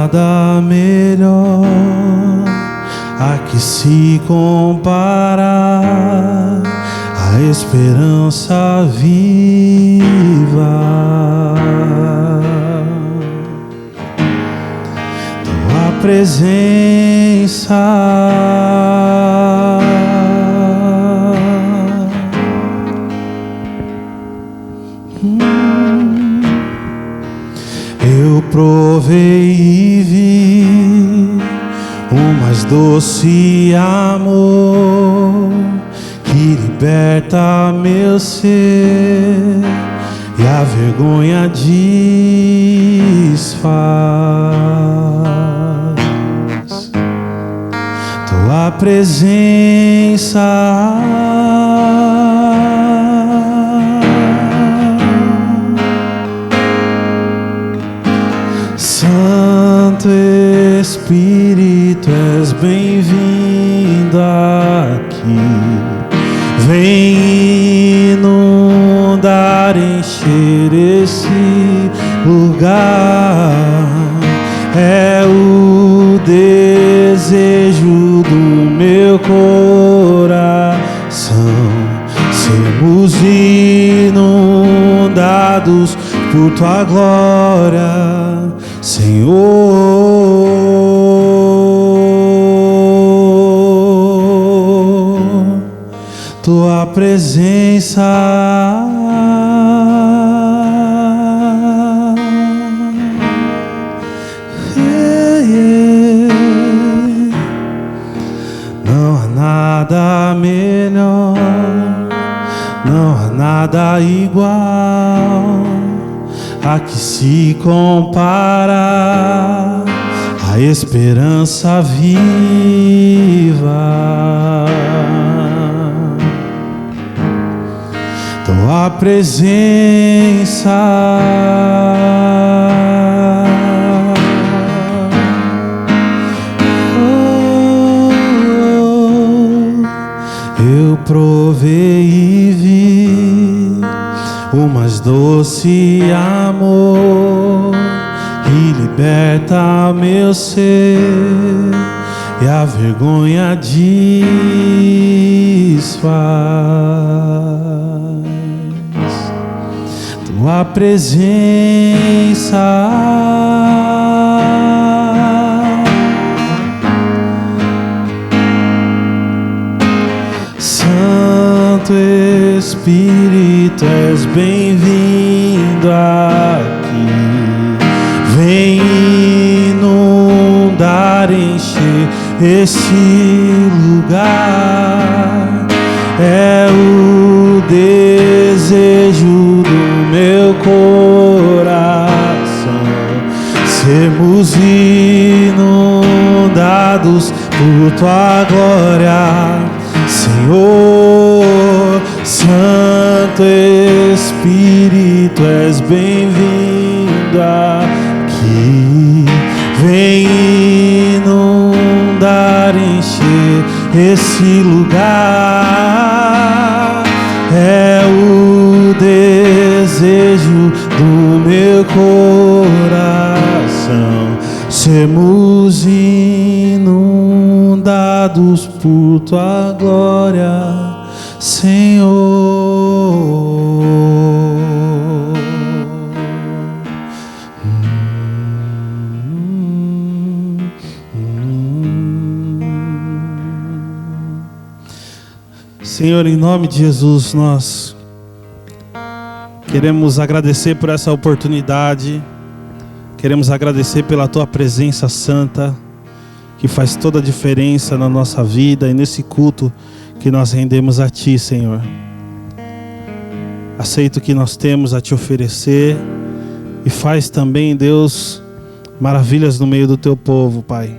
nada melhor a que se compara a esperança viva. Tua presença, eu provei e vi o mais doce amor que liberta meu ser e a vergonha desfaz. Tua presença, Santo Espírito, és bem-vindo aqui. Vem inundar, encher esse lugar. É o desejo do meu coração. Sermos inundados por tua glória, Senhor. Tua presença, não há nada melhor, não há nada igual a que se compara a esperança viva. Tua presença, eu provei e vi o mais doce amor que liberta meu ser e a vergonha desfaz. Tua presença, Santo Espírito, és bem-vindo aqui. Vem inundar, encher esse lugar. É o desejo do meu coração. Sermos inundados por tua glória, Senhor. Santo Espírito, és bem-vindo aqui. Vem inundar, encher esse lugar. É o desejo do meu coração. Sermos inundados por tua glória, Senhor. Senhor, em nome de Jesus, nós queremos agradecer por essa oportunidade. Queremos agradecer pela tua presença santa, que faz toda a diferença na nossa vida e nesse culto que nós rendemos a ti, Senhor. Aceita o que nós temos a te oferecer e faz também, Deus, maravilhas no meio do teu povo, Pai.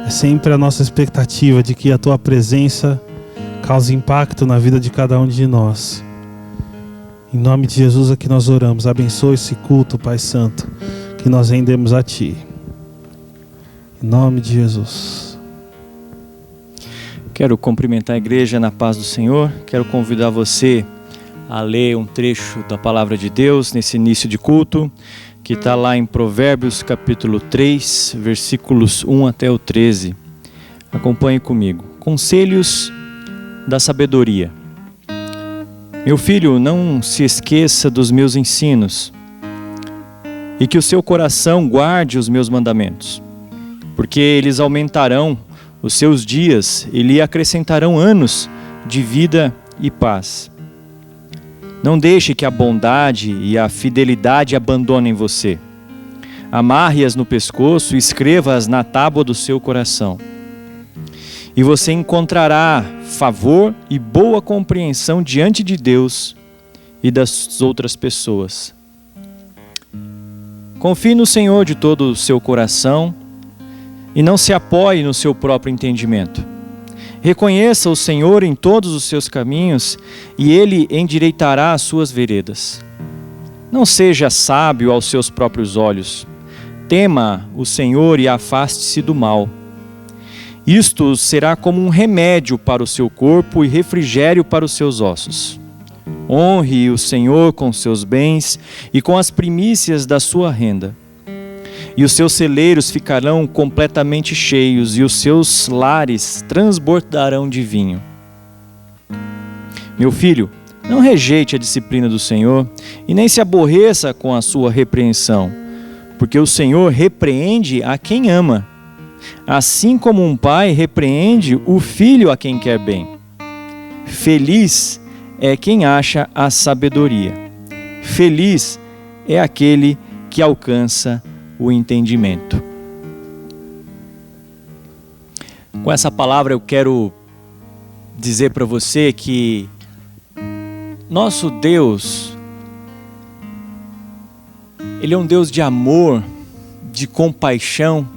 É sempre a nossa expectativa de que a tua presença cause impacto na vida de cada um de nós. Em nome de Jesus é que nós oramos. Abençoa esse culto, Pai Santo, que nós rendemos a ti. Em nome de Jesus. Quero cumprimentar a igreja na paz do Senhor. Quero convidar você a ler um trecho da palavra de Deus nesse início de culto. que está lá em Provérbios capítulo 3, versículos 1 até o 13. Acompanhe comigo. Conselhos da sabedoria. Meu filho, não se esqueça dos meus ensinos, e que o seu coração guarde os meus mandamentos, porque eles aumentarão os seus dias e lhe acrescentarão anos de vida e paz. Não deixe que a bondade e a fidelidade abandonem você. Amarre-as no pescoço e escreva-as na tábua do seu coração. E você encontrará favor e boa compreensão diante de Deus e das outras pessoas. Confie no Senhor de todo o seu coração e não se apoie no seu próprio entendimento. Reconheça o Senhor em todos os seus caminhos e Ele endireitará as suas veredas. Não seja sábio aos seus próprios olhos. Tema o Senhor e afaste-se do mal. Isto será como um remédio para o seu corpo e refrigério para os seus ossos. Honre o Senhor com seus bens e com as primícias da sua renda. E os seus celeiros ficarão completamente cheios e os seus lares transbordarão de vinho. Meu filho, não rejeite a disciplina do Senhor e nem se aborreça com a sua repreensão, porque o Senhor repreende a quem ama, assim como um pai repreende o filho a quem quer bem. Feliz é quem acha a sabedoria. Feliz é aquele que alcança o entendimento. Com essa palavra eu quero dizer para você que nosso Deus, Ele é um Deus de amor, de compaixão,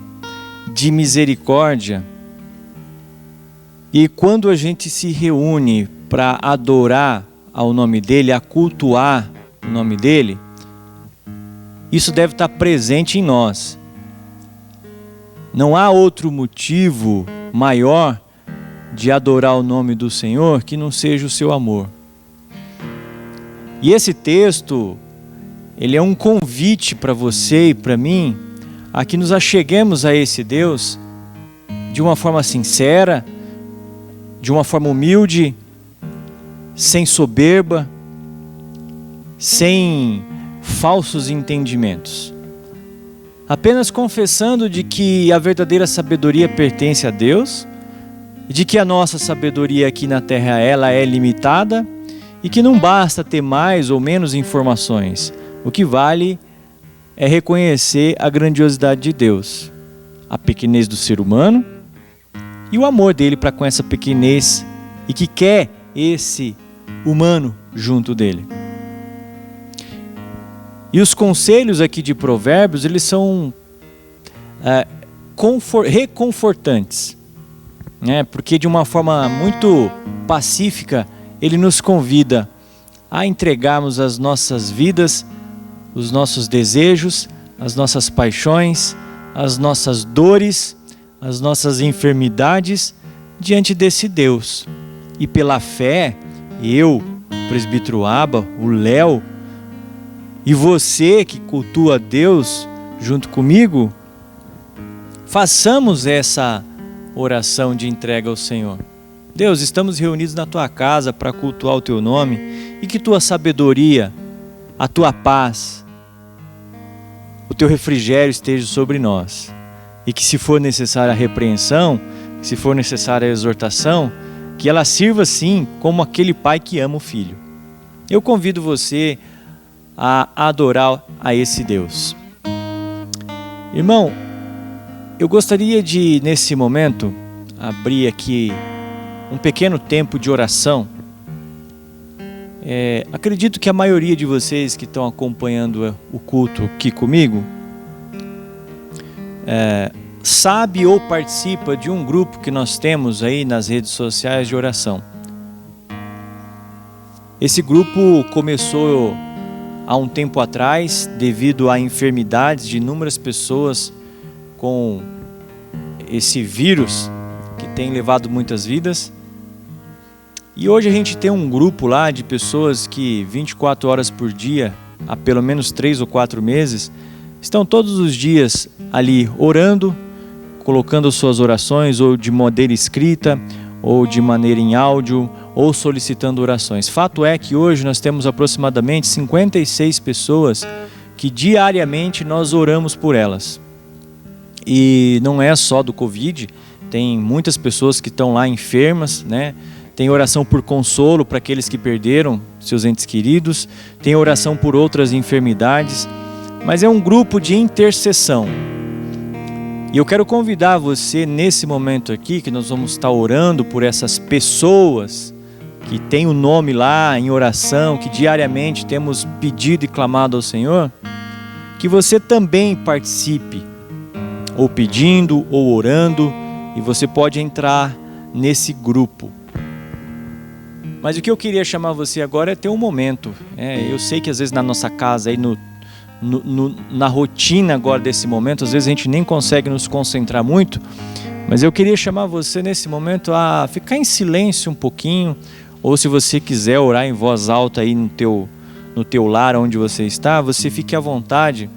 de misericórdia. E quando a gente se reúne para adorar ao nome dEle, a cultuar o nome dEle, isso deve estar presente em nós. Não há outro motivo maior de adorar o nome do Senhor que não seja o seu amor. E esse texto, ele é um convite para você e para mim, a que nos acheguemos a esse Deus de uma forma sincera, de uma forma humilde, sem soberba, sem falsos entendimentos, apenas confessando de que a verdadeira sabedoria pertence a Deus, de que a nossa sabedoria aqui na terra ela é limitada e que não basta ter mais ou menos informações. O que vale é reconhecer a grandiosidade de Deus, a pequenez do ser humano e o amor dele para com essa pequenez e que quer esse humano junto dele. E os conselhos aqui de Provérbios, eles são reconfortantes, né? Porque de uma forma muito pacífica, ele nos convida a entregarmos as nossas vidas, os nossos desejos, as nossas paixões, as nossas dores, as nossas enfermidades diante desse Deus. E pela fé, eu, o presbítero Aba, o Léo, e você que cultua Deus junto comigo, façamos essa oração de entrega ao Senhor. Deus, estamos reunidos na Tua casa para cultuar o Teu nome e que Tua sabedoria, a Tua paz, o Teu refrigério esteja sobre nós. E que se for necessária a repreensão, se for necessária a exortação, que ela sirva sim como aquele pai que ama o filho. Eu convido você a adorar a esse Deus. Irmão, eu gostaria de, nesse momento, abrir aqui um pequeno tempo de oração. Acredito que a maioria de vocês que estão acompanhando o culto aqui comigo sabe ou participa de um grupo que nós temos aí nas redes sociais de oração. Esse grupo começou há um tempo atrás, devido a enfermidades de inúmeras pessoas com esse vírus que tem levado muitas vidas. E hoje a gente tem um grupo lá de pessoas que 24 horas por dia, há pelo menos 3 ou 4 meses, estão todos os dias ali orando, colocando suas orações, ou de maneira escrita, ou de maneira em áudio, ou solicitando orações. Fato é que hoje nós temos aproximadamente 56 pessoas que diariamente nós oramos por elas. E não é só do Covid, tem muitas pessoas que estão lá enfermas, né? Tem oração por consolo para aqueles que perderam seus entes queridos, tem oração por outras enfermidades, mas é um grupo de intercessão. E eu quero convidar você nesse momento aqui, que nós vamos estar orando por essas pessoas que tem o nome lá em oração, que diariamente temos pedido e clamado ao Senhor, que você também participe, ou pedindo, ou orando, e você pode entrar nesse grupo. Mas o que eu queria chamar você agora é ter um momento. Eu sei que às vezes na nossa casa, aí na rotina agora desse momento, às vezes a gente nem consegue nos concentrar muito, mas eu queria chamar você nesse momento a ficar em silêncio um pouquinho, ou se você quiser orar em voz alta aí no teu lar onde você está, você fique à vontade.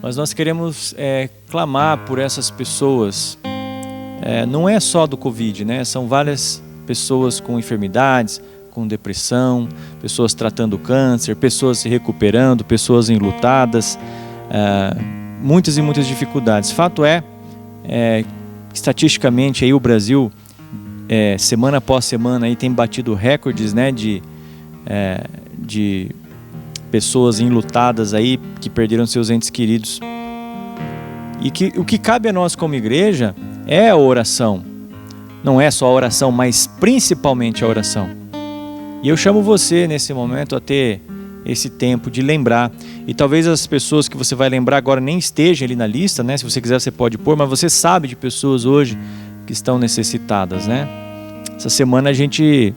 Mas nós queremos clamar por essas pessoas. Não é só do Covid, né? São várias pessoas com enfermidades, com depressão, pessoas tratando câncer, pessoas se recuperando, pessoas enlutadas, muitas e muitas dificuldades. Fato é, estatisticamente aí o Brasil, semana após semana, aí tem batido recordes, né, de pessoas enlutadas aí que perderam seus entes queridos. E o que cabe a nós como igreja é a oração. Não é só a oração, mas principalmente a oração. E eu chamo você nesse momento a ter esse tempo de lembrar. E talvez as pessoas que você vai lembrar agora nem estejam ali na lista, né? Se você quiser você pode pôr, mas você sabe de pessoas hoje que estão necessitadas, né? Essa semana a gente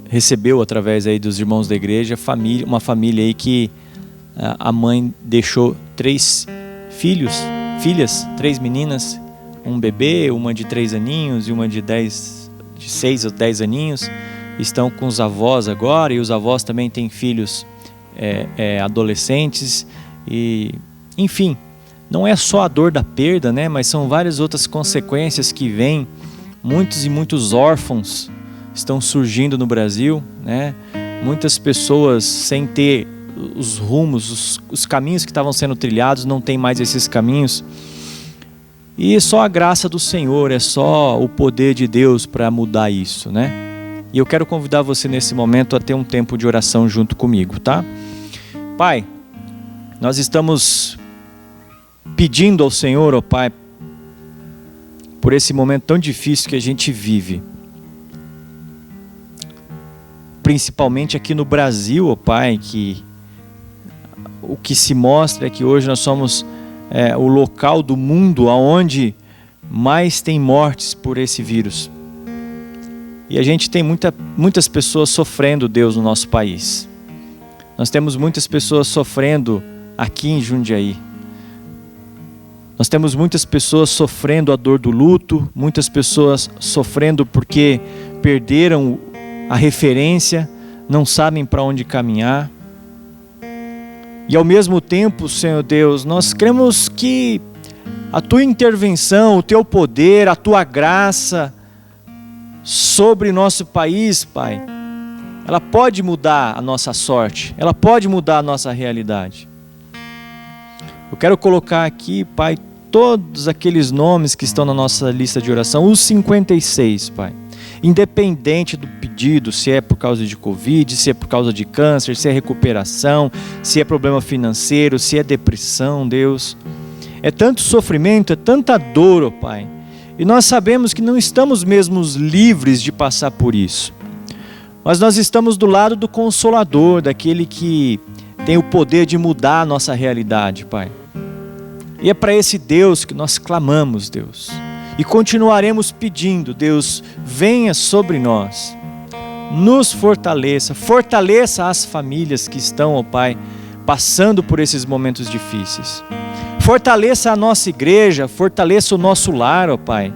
recebeu através aí dos irmãos da igreja uma família aí que a mãe deixou 3 filhas, 3 meninas, um bebê, uma de 3 aninhos e uma de 6 ou 10 aninhos, estão com os avós agora, e os avós também têm filhos adolescentes, e enfim, não é só a dor da perda, né, mas são várias outras consequências que vêm. Muitos e muitos órfãos estão surgindo no Brasil, né? Muitas pessoas sem ter os rumos, os caminhos que estavam sendo trilhados, não tem mais esses caminhos. E só a graça do Senhor, é só o poder de Deus para mudar isso, né? E eu quero convidar você nesse momento a ter um tempo de oração junto comigo, tá? Pai, nós estamos pedindo ao Senhor, ó Pai, por esse momento tão difícil que a gente vive. Principalmente aqui no Brasil, ó Pai, que o que se mostra é que hoje nós somos o local do mundo onde mais tem mortes por esse vírus. E a gente tem muitas pessoas sofrendo, Deus, no nosso país. Nós temos muitas pessoas sofrendo aqui em Jundiaí. Nós temos muitas pessoas sofrendo a dor do luto, muitas pessoas sofrendo porque perderam a referência, não sabem para onde caminhar. E ao mesmo tempo, Senhor Deus, nós cremos que a Tua intervenção, o Teu poder, a Tua graça sobre nosso país, Pai, ela pode mudar a nossa sorte, ela pode mudar a nossa realidade. Eu quero colocar aqui, Pai, todos aqueles nomes que estão na nossa lista de oração, os 56, Pai. Independente do pedido, se é por causa de Covid, se é por causa de câncer, se é recuperação, se é problema financeiro, se é depressão, Deus. É tanto sofrimento, é tanta dor, ó Pai. E nós sabemos que não estamos mesmo livres de passar por isso. Mas nós estamos do lado do Consolador, daquele que tem o poder de mudar a nossa realidade, Pai. E é para esse Deus que nós clamamos, Deus. E continuaremos pedindo, Deus, venha sobre nós, nos fortaleça, fortaleça as famílias que estão, ó Pai, passando por esses momentos difíceis. Fortaleça a nossa igreja, fortaleça o nosso lar, ó Pai.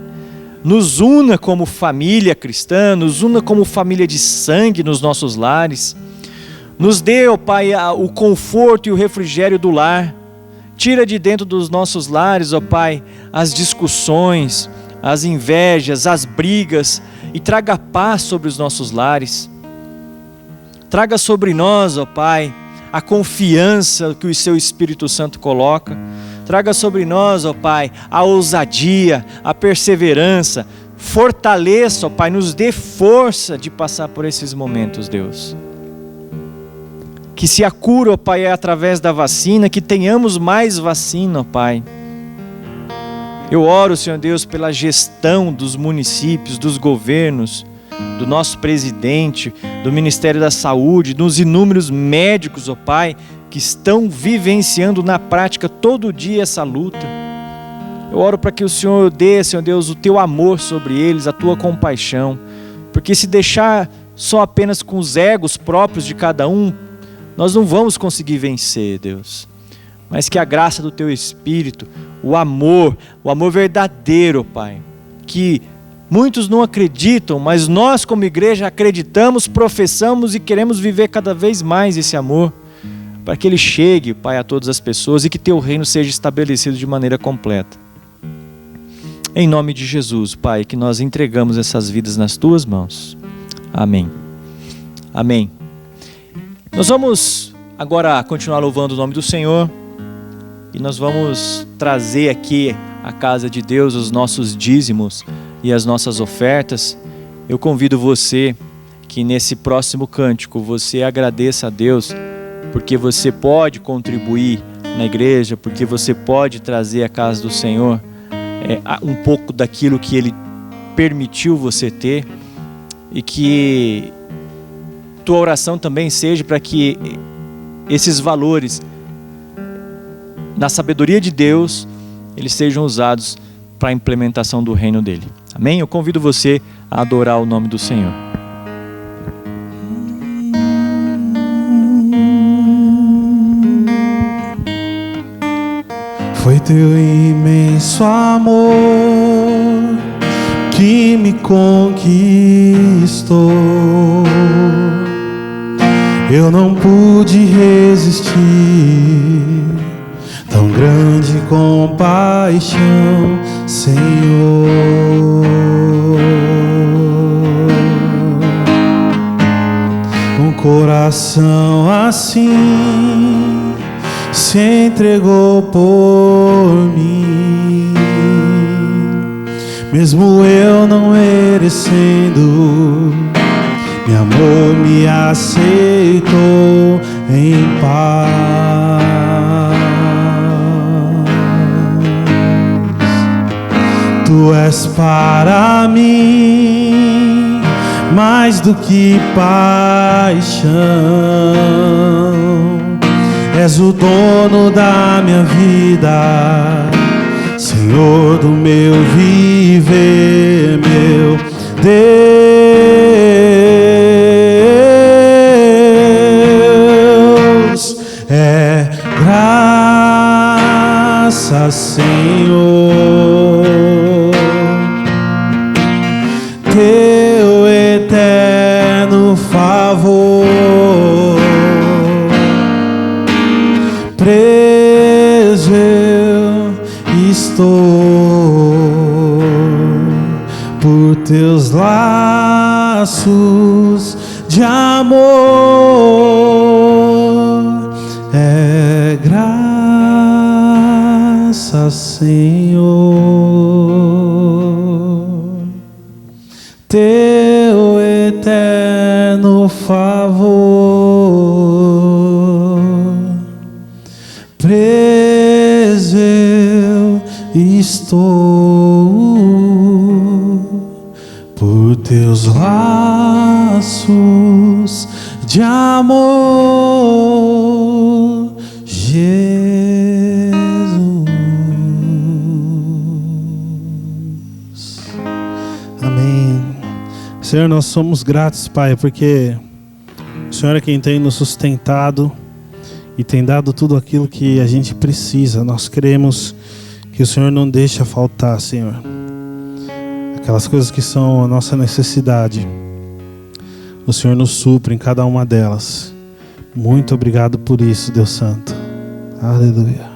Nos una como família cristã, nos una como família de sangue nos nossos lares. Nos dê, ó Pai, o conforto e o refrigério do lar. Tira de dentro dos nossos lares, ó Pai, as discussões, as invejas, as brigas, e traga paz sobre os nossos lares. Traga sobre nós, ó Pai, a confiança que o Seu Espírito Santo coloca. Traga sobre nós, ó Pai, a ousadia, a perseverança. Fortaleça, ó Pai, nos dê força de passar por esses momentos, Deus. Que se a cura, ó Pai, é através da vacina, que tenhamos mais vacina, ó Pai. Eu oro, Senhor Deus, pela gestão dos municípios, dos governos, do nosso presidente, do Ministério da Saúde, dos inúmeros médicos, ó Pai, que estão vivenciando na prática todo dia essa luta. Eu oro para que o Senhor dê, Senhor Deus, o Teu amor sobre eles, a Tua compaixão, porque se deixar só apenas com os egos próprios de cada um, nós não vamos conseguir vencer, Deus. Mas que a graça do Teu Espírito, o amor verdadeiro, Pai, que muitos não acreditam, mas nós como igreja acreditamos, professamos e queremos viver cada vez mais esse amor, para que ele chegue, Pai, a todas as pessoas e que Teu reino seja estabelecido de maneira completa. Em nome de Jesus, Pai, que nós entregamos essas vidas nas Tuas mãos. Amém. Amém. Nós vamos agora continuar louvando o nome do Senhor e nós vamos trazer aqui à casa de Deus os nossos dízimos e as nossas ofertas. Eu convido você que nesse próximo cântico você agradeça a Deus porque você pode contribuir na igreja, porque você pode trazer à casa do Senhor um pouco daquilo que Ele permitiu você ter, e que tua oração também seja para que esses valores, na sabedoria de Deus, eles sejam usados para a implementação do reino dele. Amém? Eu convido você a adorar o nome do Senhor. Foi Teu imenso amor que me conquistou. Eu não pude resistir, tão grande compaixão, Senhor. Um coração assim se entregou por mim, mesmo eu não merecendo. Meu amor me aceitou em paz. Tu és para mim mais do que paixão. És o dono da minha vida, Senhor do meu viver, meu Deus. É graça, Senhor, Teu eterno favor. Preso eu estou por Teus laços de amor. É graça, Senhor, Teu eterno favor. Preso eu estou por Teus laços de amor, Jesus. Amém. Senhor, nós somos gratos, Pai, porque o Senhor é quem tem nos sustentado e tem dado tudo aquilo que a gente precisa. Nós cremos que o Senhor não deixa faltar, Senhor, aquelas coisas que são a nossa necessidade. O Senhor nos supre em cada uma delas. Muito obrigado por isso, Deus Santo. Aleluia.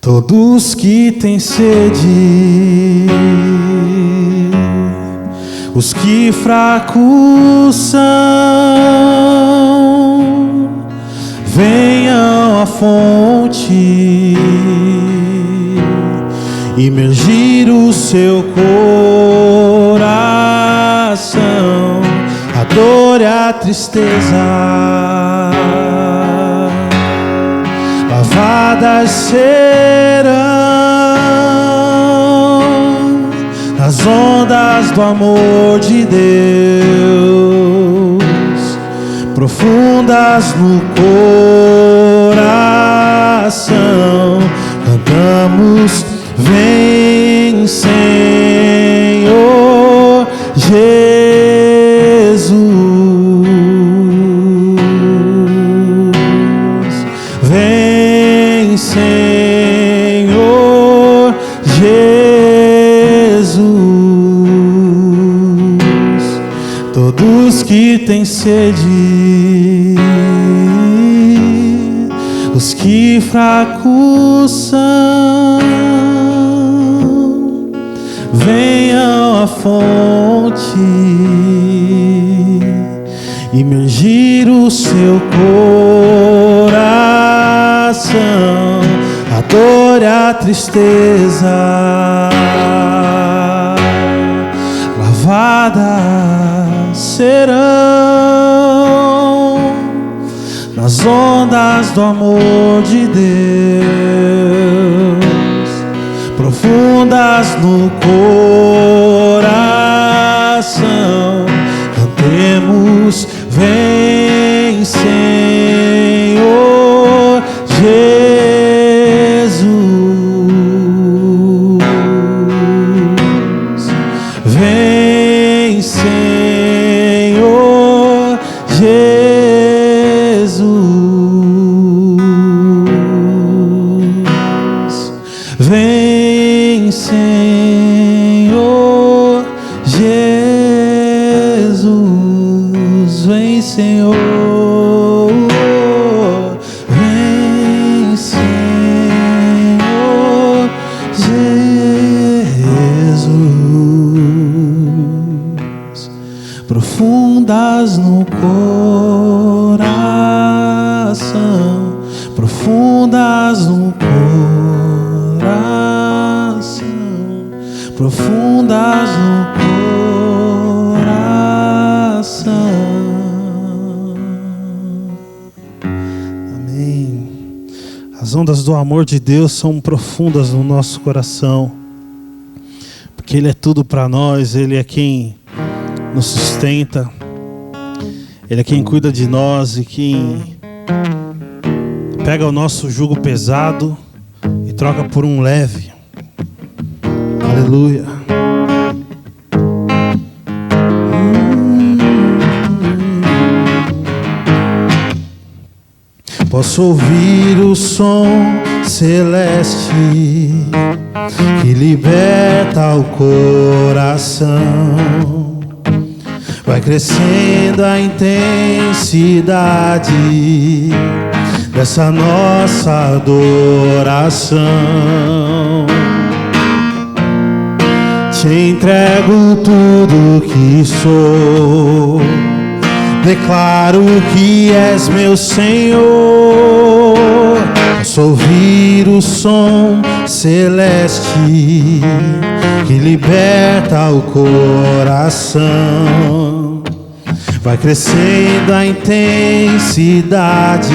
Todos que têm sede, os que fracos são, venham à fonte, imergir o seu coração, a dor e a tristeza, lavadas serão nas ondas do amor de Deus, profundas no coração. Cantamos: vem, Senhor Jesus. Vem, Senhor Jesus. Todos que têm sede, os que fracos são, venham à fonte, imergir o seu coração, a dor e a tristeza, lavadas serão nas ondas do amor de Deus, profundas no coração. Cantemos: vem, Senhor Jesus. Vem, Senhor Jesus. Vem, Senhor Jesus. Vem, Senhor. Vem, Senhor Jesus. Profundas no coração, profundas no coração, profundas no coração. Amém. As ondas do amor de Deus são profundas no nosso coração, porque Ele é tudo para nós. Ele é quem nos sustenta, Ele é quem cuida de nós e quem pega o nosso jugo pesado e troca por um leve. Aleluia. Posso ouvir o som celeste que liberta o coração. Vai crescendo a intensidade dessa nossa adoração. Te entrego tudo que sou, declaro que és meu Senhor. Posso ouvir o som celeste que liberta o coração. Vai crescendo a intensidade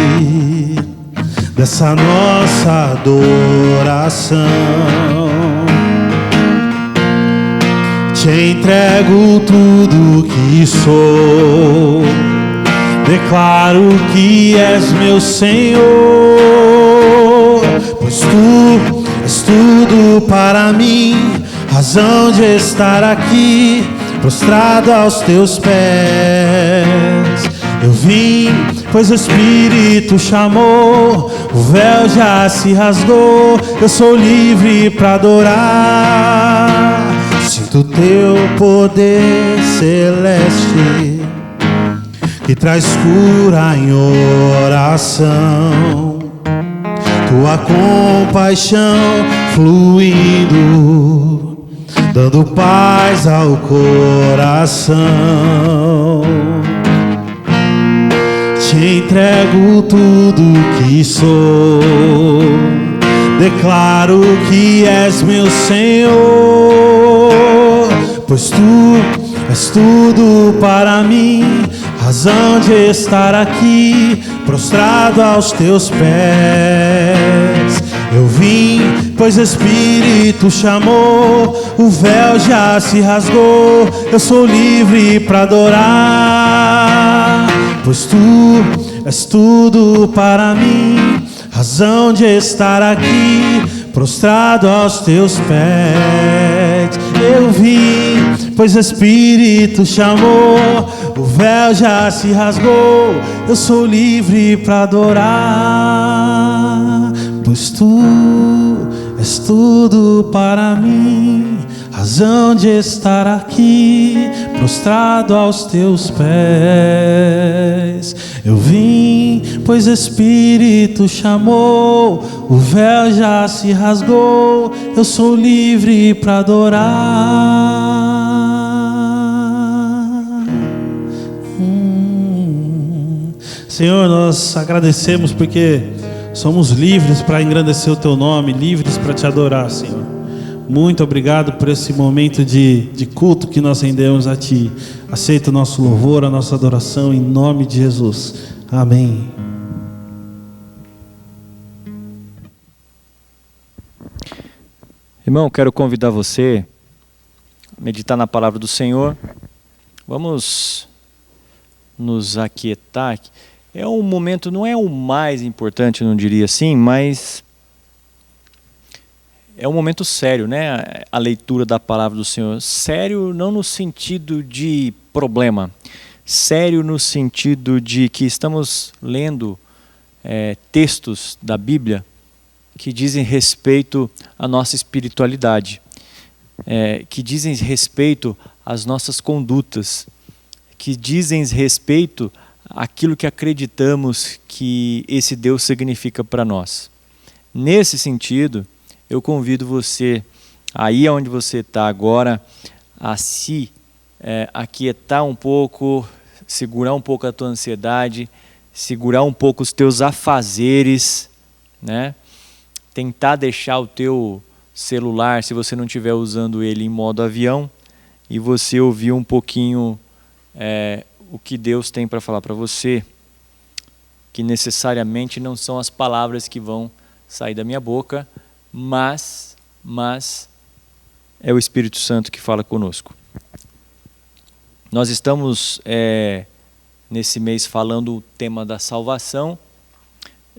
dessa nossa adoração. Te entrego tudo que sou, declaro que és meu Senhor. pois tu és tudo para mim, razão de estar aqui, prostrado aos teus pés. Eu vim, pois o Espírito chamou, o véu já se rasgou, eu sou livre para adorar. Sinto teu poder celeste, que traz cura em oração, tua compaixão fluindo, dando paz ao coração. Te entrego tudo que sou, declaro que és meu Senhor, pois tu és tudo para mim, razão de estar aqui, prostrado aos teus pés. Eu vim, pois o Espírito chamou, o véu já se rasgou, eu sou livre para adorar, pois tu és tudo para mim, razão de estar aqui, prostrado aos teus pés. Eu vim, pois o Espírito chamou, o véu já se rasgou, eu sou livre para adorar, pois tu és tudo para mim, razão de estar aqui, prostrado aos teus pés. Eu vim, pois o Espírito chamou, o véu já se rasgou, eu sou livre para adorar. Senhor, nós agradecemos porque somos livres para engrandecer o teu nome, livres para te adorar, Senhor. Muito obrigado por esse momento de culto que nós rendemos a Ti. Aceita o nosso louvor, a nossa adoração, em nome de Jesus. Amém. Irmão, quero convidar você a meditar na palavra do Senhor. Vamos nos aquietar. É um momento, não é o mais importante, não diria assim, mas é um momento sério, né? A leitura da palavra do Senhor. Sério não no sentido de problema, sério no sentido de que estamos lendo textos da Bíblia que dizem respeito à nossa espiritualidade, que dizem respeito às nossas condutas, que dizem respeito àquilo que acreditamos que esse Deus significa para nós. Nesse sentido, eu convido você, aí onde você está agora, a se aquietar um pouco, segurar um pouco a tua ansiedade, segurar um pouco os teus afazeres, né? Tentar deixar o teu celular, se você não estiver usando ele em modo avião, e você ouvir um pouquinho o que Deus tem para falar para você, que necessariamente não são as palavras que vão sair da minha boca, mas é o Espírito Santo que fala conosco. Nós estamos nesse mês falando o tema da salvação.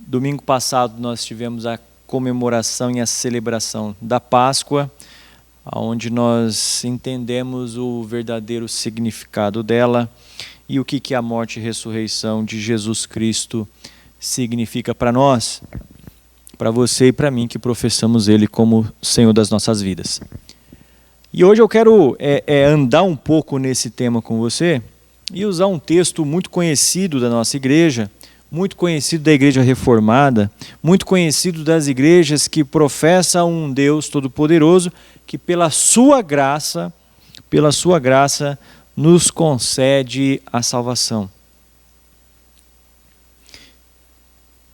Domingo passado nós tivemos a comemoração e a celebração da Páscoa, onde nós entendemos o verdadeiro significado dela e o que a morte e ressurreição de Jesus Cristo significa para nós, para você e para mim que professamos Ele como Senhor das nossas vidas. E hoje eu quero andar um pouco nesse tema com você e usar um texto muito conhecido da nossa igreja, muito conhecido da igreja reformada, muito conhecido das igrejas que professam um Deus todo-poderoso, que pela sua graça nos concede a salvação.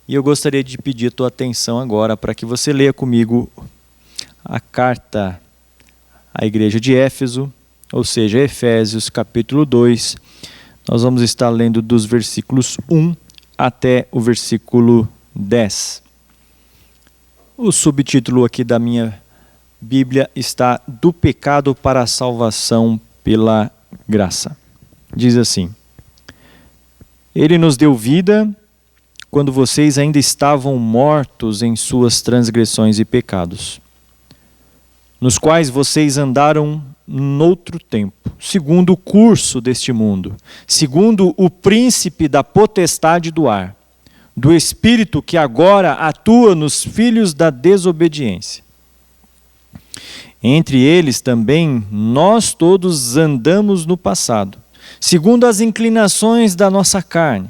E eu gostaria de pedir a tua atenção agora para que você leia comigo a carta à igreja de Éfeso, ou seja, Efésios capítulo 2. Nós vamos estar lendo dos versículos 1 até o versículo 10. O subtítulo aqui da minha Bíblia está Do pecado para a salvação pela graça. Diz assim: Ele nos deu vida quando vocês ainda estavam mortos em suas transgressões e pecados, nos quais vocês andaram noutro tempo, segundo o curso deste mundo, segundo o príncipe da potestade do ar, do espírito que agora atua nos filhos da desobediência. Entre eles também nós todos andamos no passado, segundo as inclinações da nossa carne,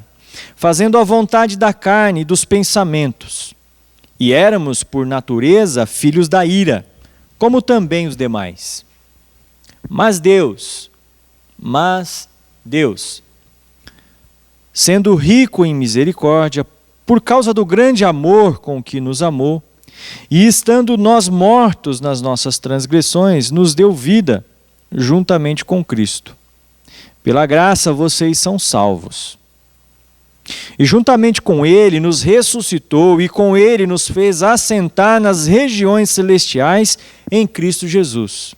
fazendo a vontade da carne e dos pensamentos. E éramos, por natureza, filhos da ira, como também os demais. Mas Deus, sendo rico em misericórdia, por causa do grande amor com que nos amou, e estando nós mortos nas nossas transgressões, nos deu vida juntamente com Cristo. Pela graça vocês são salvos. E juntamente com Ele nos ressuscitou e com Ele nos fez assentar nas regiões celestiais em Cristo Jesus.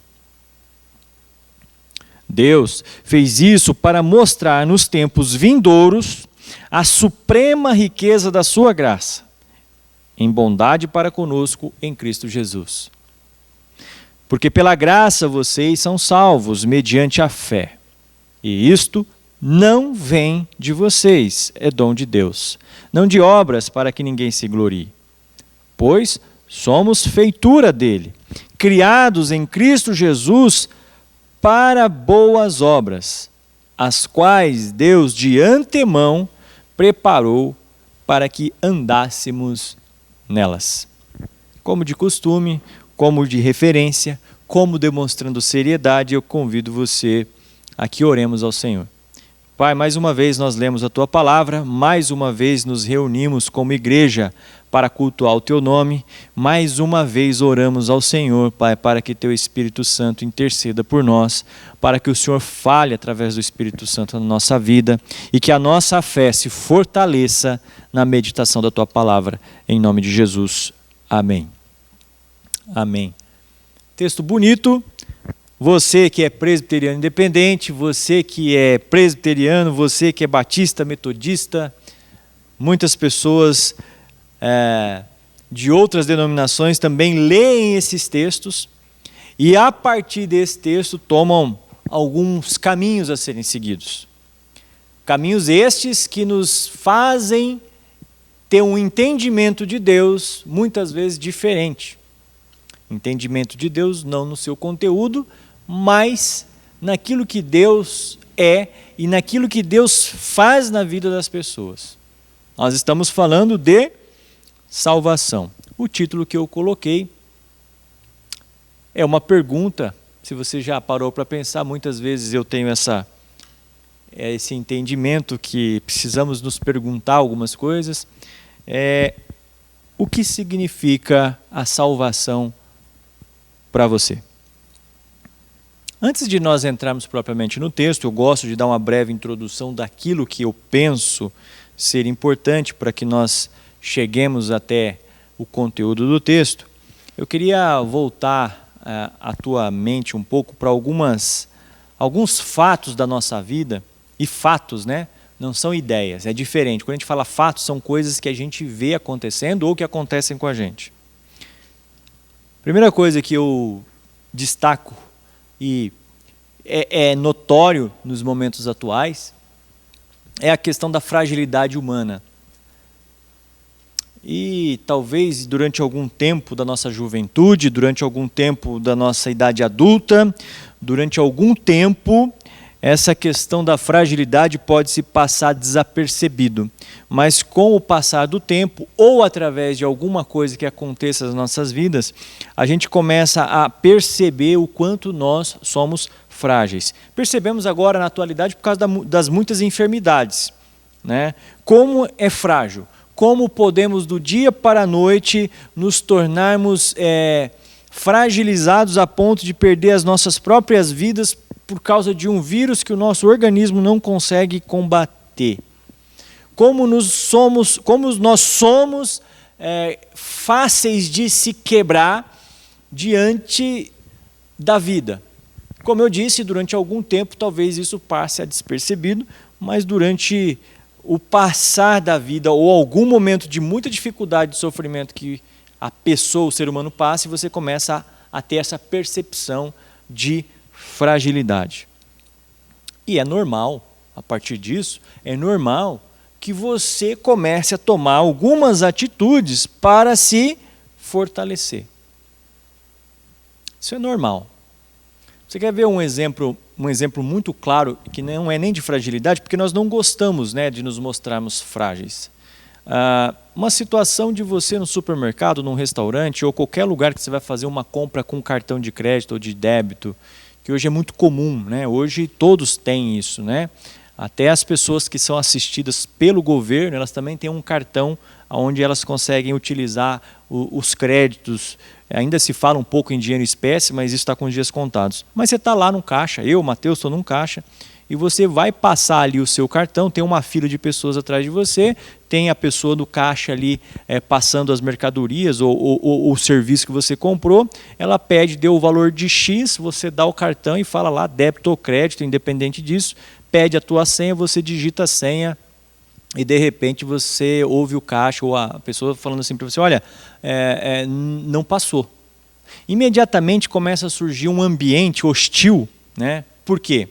Deus fez isso para mostrar nos tempos vindouros a suprema riqueza da sua graça, em bondade para conosco em Cristo Jesus. Porque pela graça vocês são salvos mediante a fé. E isto não vem de vocês, é dom de Deus, não de obras para que ninguém se glorie. Pois somos feitura dele, criados em Cristo Jesus para boas obras, as quais Deus de antemão preparou para que andássemos nelas. Como de costume, como de referência, como demonstrando seriedade, eu convido você a que oremos ao Senhor. Pai, mais uma vez nós lemos a Tua Palavra, mais uma vez nos reunimos como igreja para cultuar o Teu nome, mais uma vez oramos ao Senhor, Pai, para que Teu Espírito Santo interceda por nós, para que o Senhor fale através do Espírito Santo na nossa vida e que a nossa fé se fortaleça na meditação da Tua Palavra, em nome de Jesus. Amém. Amém. Texto bonito. Você que é presbiteriano independente, você que é presbiteriano, você que é batista, metodista, muitas pessoas de outras denominações também leem esses textos e a partir desse texto tomam alguns caminhos a serem seguidos. Caminhos estes que nos fazem ter um entendimento de Deus muitas vezes diferente. Entendimento de Deus não no seu conteúdo, mas naquilo que Deus é e naquilo que Deus faz na vida das pessoas. Nós estamos falando de salvação. O título que eu coloquei é uma pergunta, se você já parou para pensar, muitas vezes eu tenho esse entendimento que precisamos nos perguntar algumas coisas. O que significa a salvação para você? Antes de nós entrarmos propriamente no texto, eu gosto de dar uma breve introdução daquilo que eu penso ser importante para que nós cheguemos até o conteúdo do texto. Eu queria voltar a tua mente um pouco para alguns fatos da nossa vida, e fatos, né? Não são ideias, é diferente. Quando a gente fala fatos, são coisas que a gente vê acontecendo ou que acontecem com a gente. Primeira coisa que eu destaco e é notório nos momentos atuais, é a questão da fragilidade humana. E talvez durante algum tempo da nossa juventude, durante algum tempo da nossa idade adulta, durante algum tempo, essa questão da fragilidade pode se passar desapercebido. Mas com o passar do tempo, ou através de alguma coisa que aconteça nas nossas vidas, a gente começa a perceber o quanto nós somos frágeis. Percebemos agora na atualidade por causa das muitas enfermidades, né? Como é frágil, como podemos do dia para a noite nos tornarmos fragilizados a ponto de perder as nossas próprias vidas por causa de um vírus que o nosso organismo não consegue combater. Como nós somos fáceis de se quebrar diante da vida. Como eu disse, durante algum tempo talvez isso passe a despercebido, mas durante o passar da vida ou algum momento de muita dificuldade, de sofrimento que a pessoa, o ser humano passa, e você começa a ter essa percepção de fragilidade. E é normal, a partir disso, é normal que você comece a tomar algumas atitudes para se fortalecer. Isso é normal. Você quer ver um exemplo muito claro, que não é nem de fragilidade, porque nós não gostamos, né, de nos mostrarmos frágeis. Uma situação de você no supermercado, num restaurante, ou qualquer lugar que você vai fazer uma compra com cartão de crédito ou de débito, que hoje é muito comum, né? Hoje todos têm isso, né? Até as pessoas que são assistidas pelo governo, elas também têm um cartão onde elas conseguem utilizar os créditos. Ainda se fala um pouco em dinheiro em espécie, mas isso está com os dias contados. Mas você está lá no caixa, eu, Matheus, estou num caixa, e você vai passar ali o seu cartão, tem uma fila de pessoas atrás de você, tem a pessoa do caixa ali passando as mercadorias ou o serviço que você comprou, ela pede, deu o valor de X, você dá o cartão e fala lá débito ou crédito, independente disso, pede a tua senha, você digita a senha e de repente você ouve o caixa ou a pessoa falando assim para você, olha, não passou. Imediatamente começa a surgir um ambiente hostil, né? Por quê?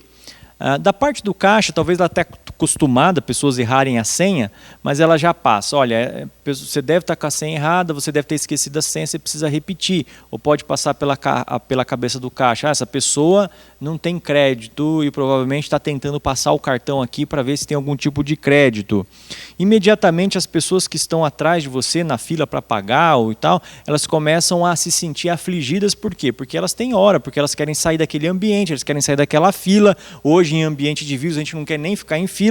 Da parte do caixa, talvez ela até acostumada, pessoas errarem a senha, mas ela já passa, olha, você deve estar com a senha errada, você deve ter esquecido a senha, você precisa repetir, ou pode passar pela cabeça do caixa, essa pessoa não tem crédito e provavelmente está tentando passar o cartão aqui para ver se tem algum tipo de crédito. Imediatamente as pessoas que estão atrás de você na fila para pagar ou e tal, elas começam a se sentir afligidas, por quê? Porque elas têm hora, porque elas querem sair daquele ambiente, elas querem sair daquela fila. Hoje em ambiente de vírus a gente não quer nem ficar em fila,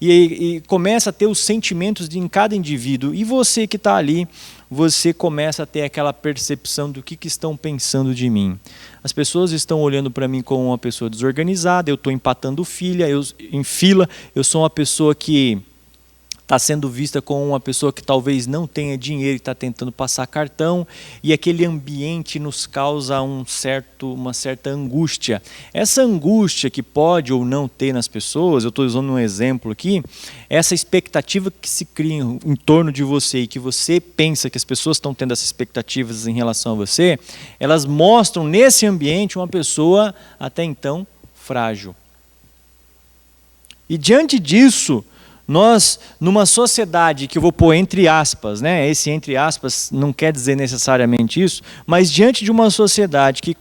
e começa a ter os sentimentos em cada indivíduo, e você que está ali, você começa a ter aquela percepção do que estão pensando de mim. As pessoas estão olhando para mim como uma pessoa desorganizada, eu estou empatando em fila, eu sou uma pessoa que está sendo vista como uma pessoa que talvez não tenha dinheiro e está tentando passar cartão, e aquele ambiente nos causa uma certa angústia. Essa angústia que pode ou não ter nas pessoas, eu estou usando um exemplo aqui, essa expectativa que se cria em torno de você e que você pensa que as pessoas estão tendo essas expectativas em relação a você, elas mostram nesse ambiente uma pessoa até então frágil. E diante disso, nós, numa sociedade que eu vou pôr entre aspas, né? Esse entre aspas não quer dizer necessariamente isso, mas diante de uma sociedade que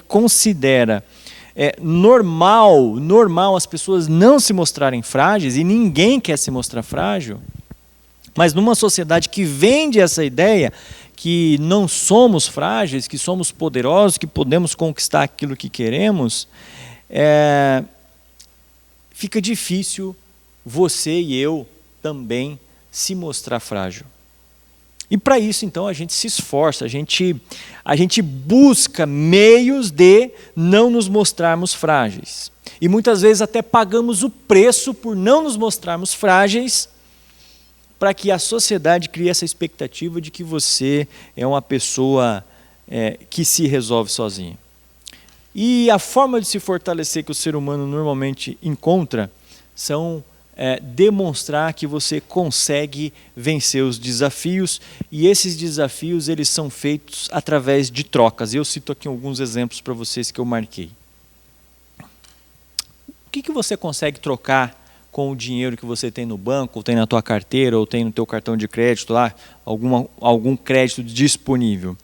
considera normal as pessoas não se mostrarem frágeis, e ninguém quer se mostrar frágil, mas numa sociedade que vende essa ideia que não somos frágeis, que somos poderosos, que podemos conquistar aquilo que queremos, fica difícil você e eu também se mostrar frágil. E para isso, então, a gente se esforça, a gente busca meios de não nos mostrarmos frágeis. E muitas vezes até pagamos o preço por não nos mostrarmos frágeis, para que a sociedade crie essa expectativa de que você é uma pessoa que se resolve sozinha. E a forma de se fortalecer que o ser humano normalmente encontra são demonstrar que você consegue vencer os desafios, e esses desafios eles são feitos através de trocas. Eu cito aqui alguns exemplos para vocês que eu marquei. O que você consegue trocar com o dinheiro que você tem no banco, ou tem na tua carteira, ou tem no teu cartão de crédito lá, algum crédito disponível?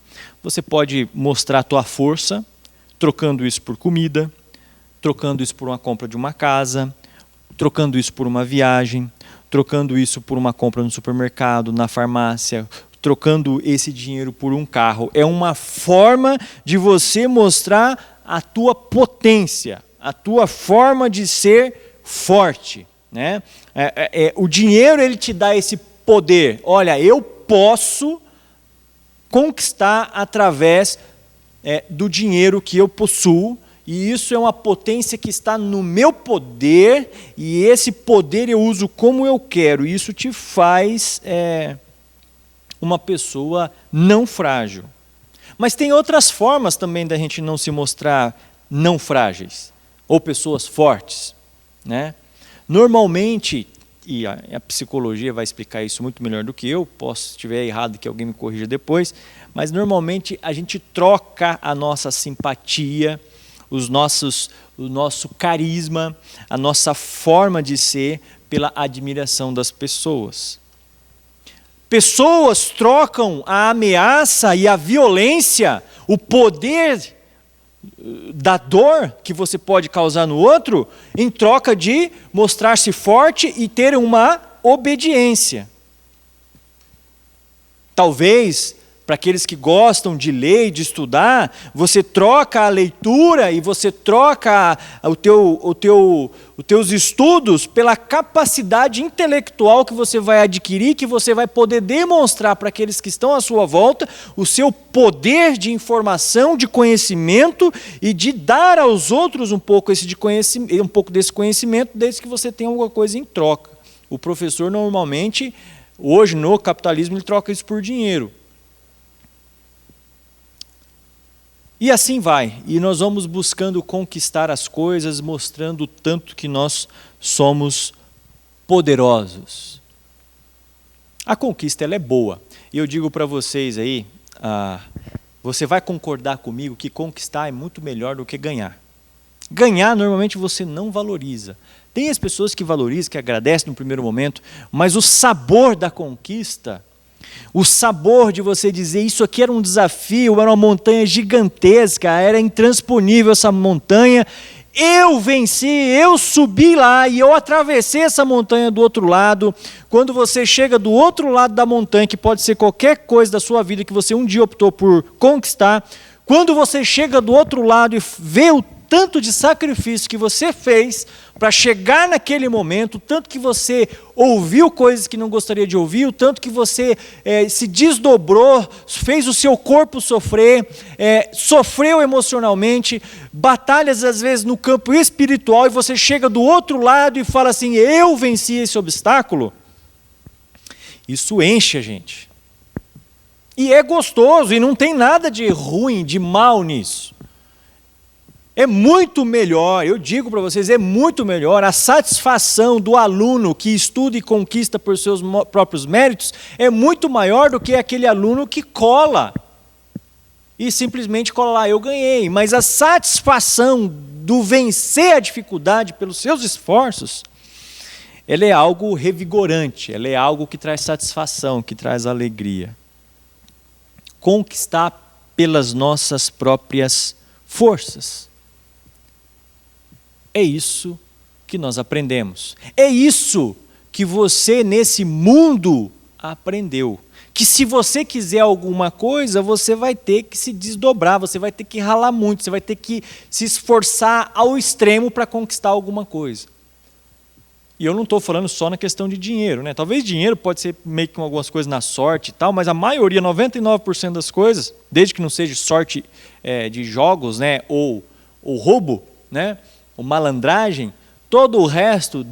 Você pode mostrar a tua força, trocando isso por comida, trocando isso por uma compra de uma casa, trocando isso por uma viagem, trocando isso por uma compra no supermercado, na farmácia, trocando esse dinheiro por um carro. É uma forma de você mostrar a tua potência, a tua forma de ser forte, né? O dinheiro ele te dá esse poder. Olha, eu posso conquistar através do dinheiro que eu possuo, e isso é uma potência que está no meu poder, e esse poder eu uso como eu quero, e isso te faz uma pessoa não frágil. Mas tem outras formas também da gente não se mostrar não frágeis, ou pessoas fortes, né? Normalmente, e a psicologia vai explicar isso muito melhor do que eu, se estiver errado que alguém me corrija depois, mas normalmente a gente troca a nossa simpatia, o nosso carisma, a nossa forma de ser pela admiração das pessoas. Pessoas trocam a ameaça e a violência, o poder da dor que você pode causar no outro, em troca de mostrar-se forte e ter uma obediência. Talvez, para aqueles que gostam de ler e de estudar, você troca a leitura e você troca os teus estudos pela capacidade intelectual que você vai adquirir, que você vai poder demonstrar para aqueles que estão à sua volta o seu poder de informação, de conhecimento e de dar aos outros um pouco desse conhecimento, desde que você tenha alguma coisa em troca. O professor normalmente, hoje no capitalismo, ele troca isso por dinheiro. E assim vai, e nós vamos buscando conquistar as coisas, mostrando o tanto que nós somos poderosos. A conquista, ela é boa. E eu digo para vocês aí, você vai concordar comigo que conquistar é muito melhor do que ganhar. Ganhar, normalmente, você não valoriza. Tem as pessoas que valorizam, que agradecem no primeiro momento, mas o sabor da conquista, o sabor de você dizer, isso aqui era um desafio, era uma montanha gigantesca, era intransponível essa montanha, eu venci, eu subi lá e eu atravessei essa montanha do outro lado. Quando você chega do outro lado da montanha, que pode ser qualquer coisa da sua vida que você um dia optou por conquistar, quando você chega do outro lado e vê o tanto de sacrifício que você fez para chegar naquele momento, o tanto que você ouviu coisas que não gostaria de ouvir, o tanto que você se desdobrou, fez o seu corpo sofrer, sofreu emocionalmente, batalhas às vezes no campo espiritual, e você chega do outro lado e fala assim, eu venci esse obstáculo. Isso enche a gente. E é gostoso, e não tem nada de ruim, de mal nisso. É muito melhor, eu digo para vocês, é muito melhor a satisfação do aluno que estuda e conquista por seus próprios méritos, é muito maior do que aquele aluno que cola e simplesmente cola lá, eu ganhei. Mas a satisfação do vencer a dificuldade pelos seus esforços, ela é algo revigorante, ela é algo que traz satisfação, que traz alegria. Conquistar pelas nossas próprias forças. É isso que nós aprendemos. É isso que você, nesse mundo, aprendeu. Que se você quiser alguma coisa, você vai ter que se desdobrar, você vai ter que ralar muito, você vai ter que se esforçar ao extremo para conquistar alguma coisa. E eu não estou falando só na questão de dinheiro, né? Talvez dinheiro pode ser meio que algumas coisas na sorte e tal, mas a maioria, 99% das coisas, desde que não seja sorte de jogos, né? ou roubo, né? Ou malandragem, todo o resto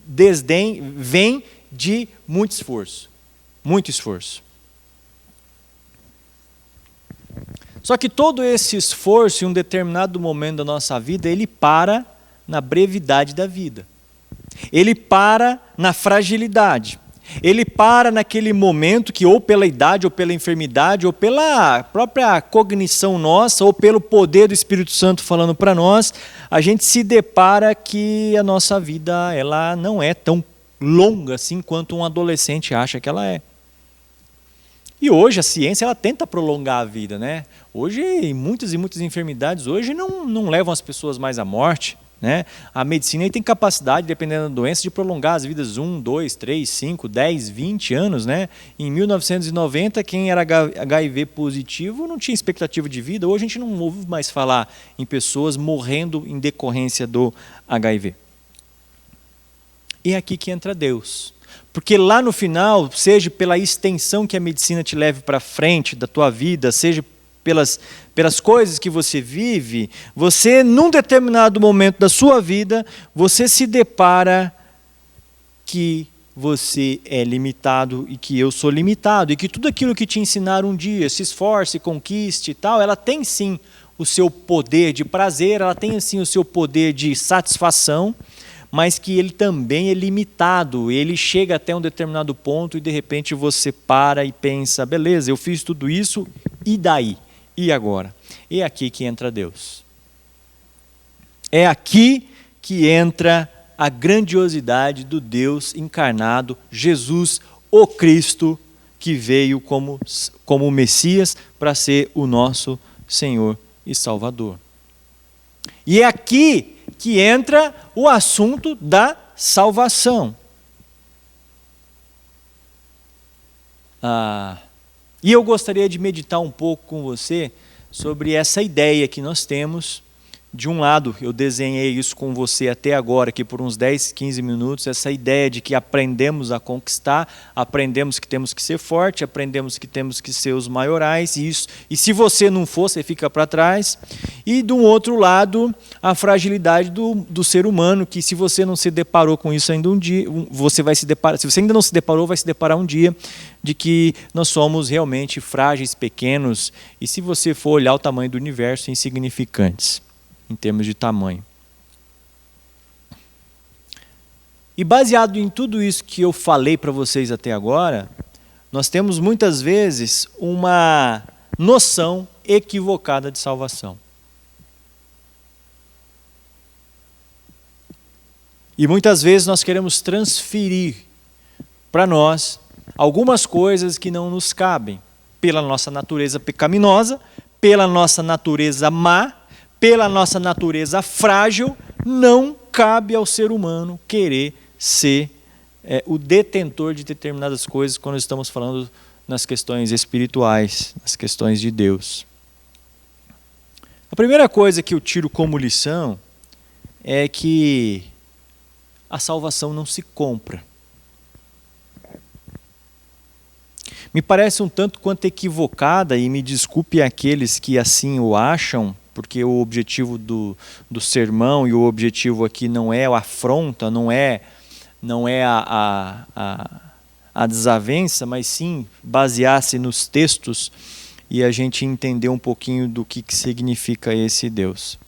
vem de muito esforço. Muito esforço. Só que todo esse esforço, em um determinado momento da nossa vida, ele para na brevidade da vida. Ele para na fragilidade. Ele para naquele momento que, ou pela idade, ou pela enfermidade, ou pela própria cognição nossa, ou pelo poder do Espírito Santo falando para nós, a gente se depara que a nossa vida ela não é tão longa assim quanto um adolescente acha que ela é. E hoje a ciência ela tenta prolongar a vida, né? Hoje, muitas e muitas enfermidades hoje não levam as pessoas mais à morte. Né? A medicina aí tem capacidade, dependendo da doença, de prolongar as vidas 1, 2, 3, 5, 10, 20 anos. Né? Em 1990, quem era HIV positivo não tinha expectativa de vida. Hoje a gente não ouve mais falar em pessoas morrendo em decorrência do HIV. E é aqui que entra Deus. Porque lá no final, seja pela extensão que a medicina te leve para frente da tua vida, seja pelas coisas que você vive, você, num determinado momento da sua vida, você se depara que você é limitado e que eu sou limitado, e que tudo aquilo que te ensinaram um dia, se esforce, conquiste e tal, ela tem sim o seu poder de prazer, ela tem sim o seu poder de satisfação, mas que ele também é limitado. Ele chega até um determinado ponto e de repente você para e pensa, beleza, eu fiz tudo isso, e daí? E agora? É aqui que entra Deus. É aqui que entra a grandiosidade do Deus encarnado, Jesus, o Cristo, que veio como o Messias para ser o nosso Senhor e Salvador. E é aqui que entra o assunto da salvação. E eu gostaria de meditar um pouco com você sobre essa ideia que nós temos. De um lado, eu desenhei isso com você até agora, aqui por uns 10, 15 minutos, essa ideia de que aprendemos a conquistar, aprendemos que temos que ser forte, aprendemos que temos que ser os maiorais, e se você não for, você fica para trás. E do outro lado, a fragilidade do ser humano, que se você não se deparou com isso ainda um dia, você vai se deparar, se você ainda não se deparou, vai se deparar um dia, de que nós somos realmente frágeis, pequenos, e se você for olhar o tamanho do universo, insignificantes em termos de tamanho. E baseado em tudo isso que eu falei para vocês até agora, nós temos muitas vezes uma noção equivocada de salvação. E muitas vezes nós queremos transferir para nós algumas coisas que não nos cabem, pela nossa natureza pecaminosa, pela nossa natureza má, pela nossa natureza frágil. Não cabe ao ser humano querer ser o detentor de determinadas coisas quando estamos falando nas questões espirituais, nas questões de Deus. A primeira coisa que eu tiro como lição é que a salvação não se compra. Me parece um tanto quanto equivocada, e me desculpe aqueles que assim o acham, porque o objetivo do sermão e o objetivo aqui não é a afronta, não é a desavença, mas sim basear-se nos textos e a gente entender um pouquinho do que significa esse Deus.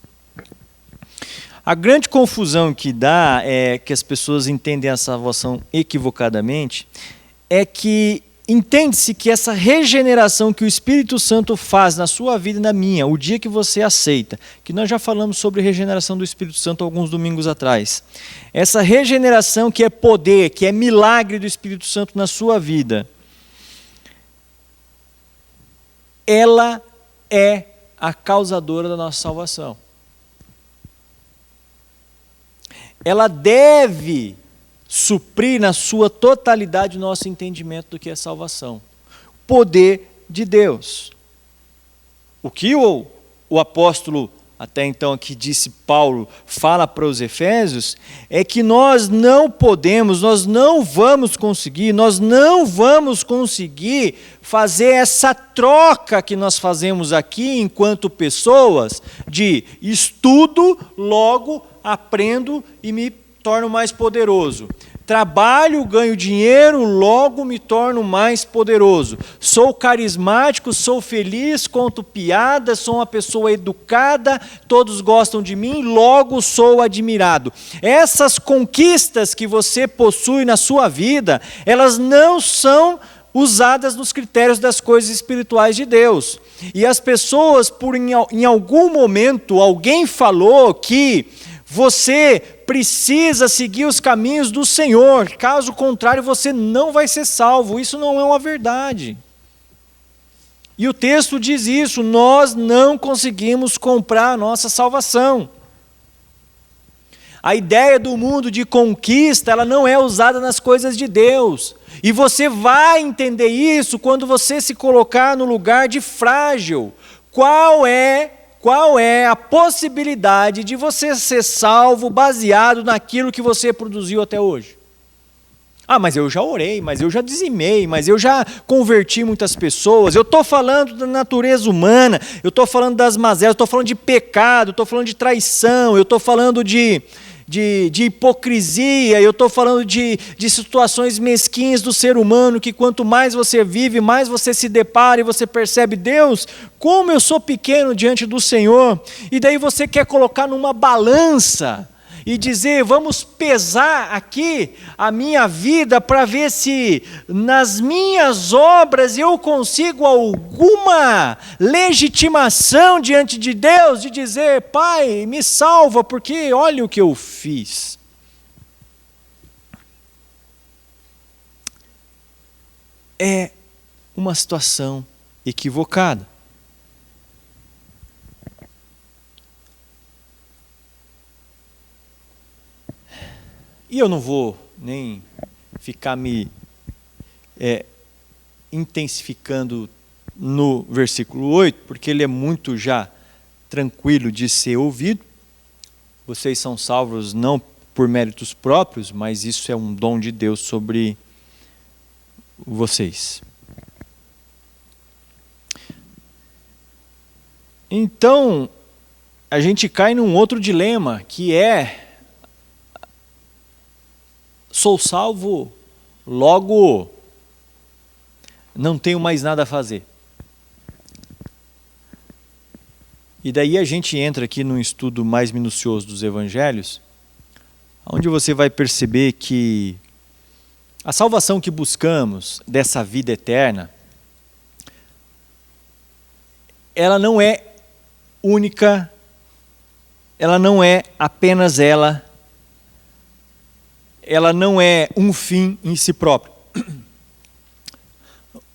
A grande confusão que dá é que as pessoas entendem a salvação equivocadamente, é que entende-se que essa regeneração que o Espírito Santo faz na sua vida e na minha, o dia que você aceita, que nós já falamos sobre regeneração do Espírito Santo alguns domingos atrás, essa regeneração que é poder, que é milagre do Espírito Santo na sua vida, ela é a causadora da nossa salvação. Ela deve suprir na sua totalidade o nosso entendimento do que é salvação. Poder de Deus. O que o apóstolo, até então aqui disse Paulo, fala para os Efésios, é que nós não podemos, nós não vamos conseguir fazer essa troca que nós fazemos aqui enquanto pessoas, de estudo, logo aprendo e me torno mais poderoso. Trabalho, ganho dinheiro, logo me torno mais poderoso. Sou carismático, sou feliz, conto piadas, sou uma pessoa educada, todos gostam de mim, logo sou admirado. Essas conquistas que você possui na sua vida, elas não são usadas nos critérios das coisas espirituais de Deus. E as pessoas, em algum momento, alguém falou que você precisa seguir os caminhos do Senhor, caso contrário você não vai ser salvo. Isso não é uma verdade. E o texto diz isso, nós não conseguimos comprar a nossa salvação. A ideia do mundo de conquista, ela não é usada nas coisas de Deus. E você vai entender isso quando você se colocar no lugar de frágil. Qual é a possibilidade de você ser salvo baseado naquilo que você produziu até hoje? Mas eu já orei, mas eu já dizimei, mas eu já converti muitas pessoas. Eu estou falando da natureza humana, eu estou falando das mazelas, eu estou falando de pecado, eu estou falando de traição, eu estou falando de hipocrisia, eu estou falando de situações mesquinhas do ser humano, que quanto mais você vive, mais você se depara e você percebe, Deus, como eu sou pequeno diante do Senhor. E daí você quer colocar numa balança, e dizer, vamos pesar aqui a minha vida para ver se nas minhas obras eu consigo alguma legitimação diante de Deus, de dizer, Pai, me salva, porque olha o que eu fiz. É uma situação equivocada. E eu não vou nem ficar me intensificando no versículo 8, porque ele é muito já tranquilo de ser ouvido. Vocês são salvos não por méritos próprios, mas isso é um dom de Deus sobre vocês. Então, a gente cai num outro dilema, que é: sou salvo, logo não tenho mais nada a fazer. E daí a gente entra aqui num estudo mais minucioso dos evangelhos, onde você vai perceber que a salvação que buscamos dessa vida eterna, ela não é única, ela não é apenas ela não é um fim em si próprio.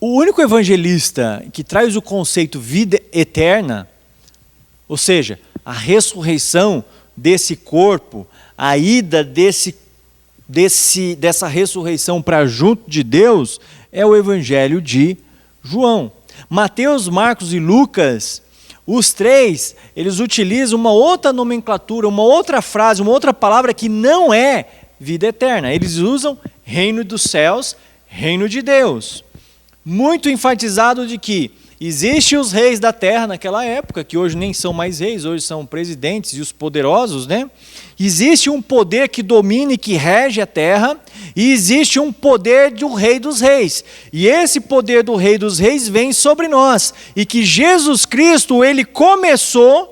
O único evangelista que traz o conceito vida eterna, ou seja, a ressurreição desse corpo, a ida dessa ressurreição para junto de Deus, é o evangelho de João. Mateus, Marcos e Lucas, os três, eles utilizam uma outra nomenclatura, uma outra frase, uma outra palavra que não é vida eterna. Eles usam reino dos céus, reino de Deus. Muito enfatizado de que existem os reis da terra naquela época, que hoje nem são mais reis, hoje são presidentes e os poderosos, né? Existe um poder que domina e que rege a terra, e existe um poder do rei dos reis. E esse poder do rei dos reis vem sobre nós. E que Jesus Cristo, ele começou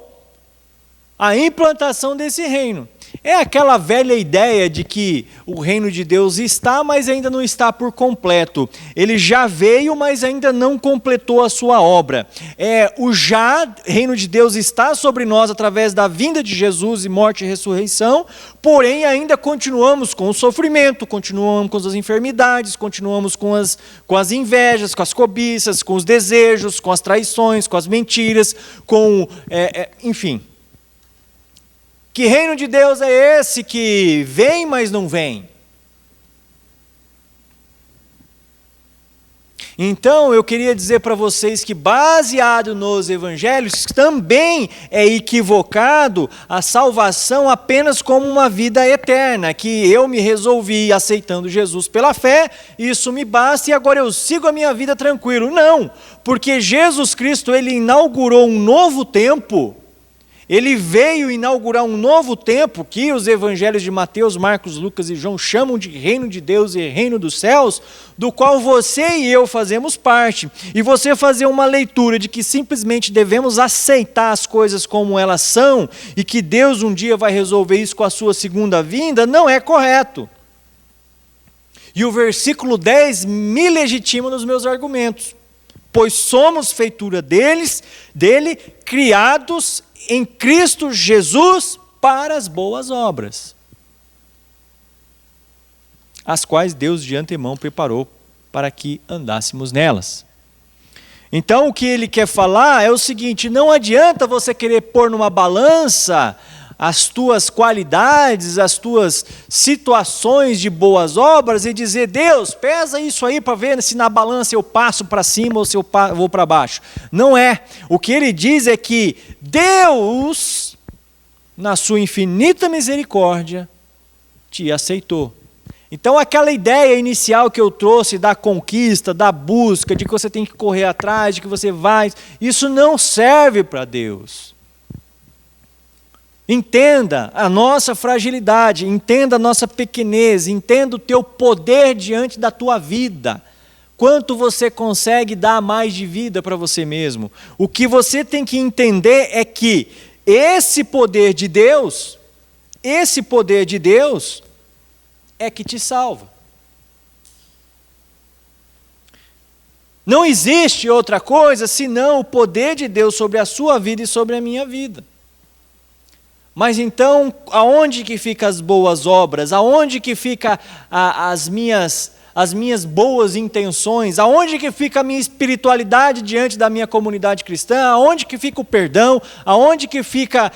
a implantação desse reino. É aquela velha ideia de que o reino de Deus está, mas ainda não está por completo. Ele já veio, mas ainda não completou a sua obra. O reino de Deus está sobre nós através da vinda de Jesus e morte e ressurreição, porém ainda continuamos com o sofrimento, continuamos com as enfermidades, continuamos com as invejas, com as cobiças, com os desejos, com as traições, com as mentiras, enfim. Que reino de Deus é esse que vem, mas não vem? Então, eu queria dizer para vocês que, baseado nos evangelhos, também é equivocado a salvação apenas como uma vida eterna, que eu me resolvi aceitando Jesus pela fé, isso me basta e agora eu sigo a minha vida tranquilo. Não, porque Jesus Cristo, ele inaugurou um novo tempo. Ele veio inaugurar um novo tempo que os evangelhos de Mateus, Marcos, Lucas e João chamam de reino de Deus e reino dos céus, do qual você e eu fazemos parte. E você fazer uma leitura de que simplesmente devemos aceitar as coisas como elas são e que Deus um dia vai resolver isso com a sua segunda vinda, não é correto. E o versículo 10 me legitima nos meus argumentos. Pois somos feitura dele, criados em Cristo Jesus para as boas obras, as quais Deus de antemão preparou para que andássemos nelas. Então o que ele quer falar é o seguinte: não adianta você querer pôr numa balança as tuas qualidades, as tuas situações de boas obras e dizer, Deus, pesa isso aí para ver se na balança eu passo para cima ou se eu vou para baixo. Não é. O que ele diz é que Deus, na sua infinita misericórdia, te aceitou. Então aquela ideia inicial que eu trouxe da conquista, da busca, de que você tem que correr atrás, de que você vai, isso não serve para Deus. Entenda a nossa fragilidade, entenda a nossa pequenez, entenda o teu poder diante da tua vida. Quanto você consegue dar mais de vida para você mesmo. O que você tem que entender é que esse poder de Deus esse poder de Deus é que te salva. Não existe outra coisa senão o poder de Deus sobre a sua vida e sobre a minha vida. Mas então, aonde que ficam as boas obras? Aonde que fica as minhas boas intenções? Aonde que fica a minha espiritualidade diante da minha comunidade cristã? Aonde que fica o perdão? Aonde que fica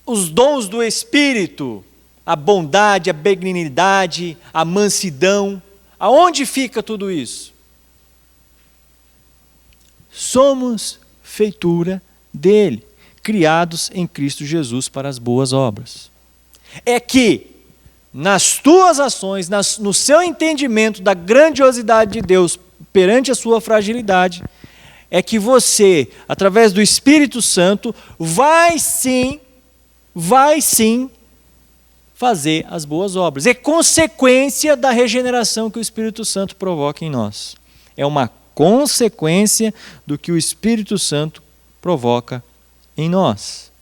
os dons do Espírito? A bondade, a benignidade, a mansidão. Aonde fica tudo isso? Somos feitura dele, criados em Cristo Jesus para as boas obras. É que, nas tuas ações, no seu entendimento da grandiosidade de Deus perante a sua fragilidade, é que você, através do Espírito Santo, vai sim fazer as boas obras. É consequência da regeneração que o Espírito Santo provoca em nós. É uma consequência do que o Espírito Santo provoca em nós.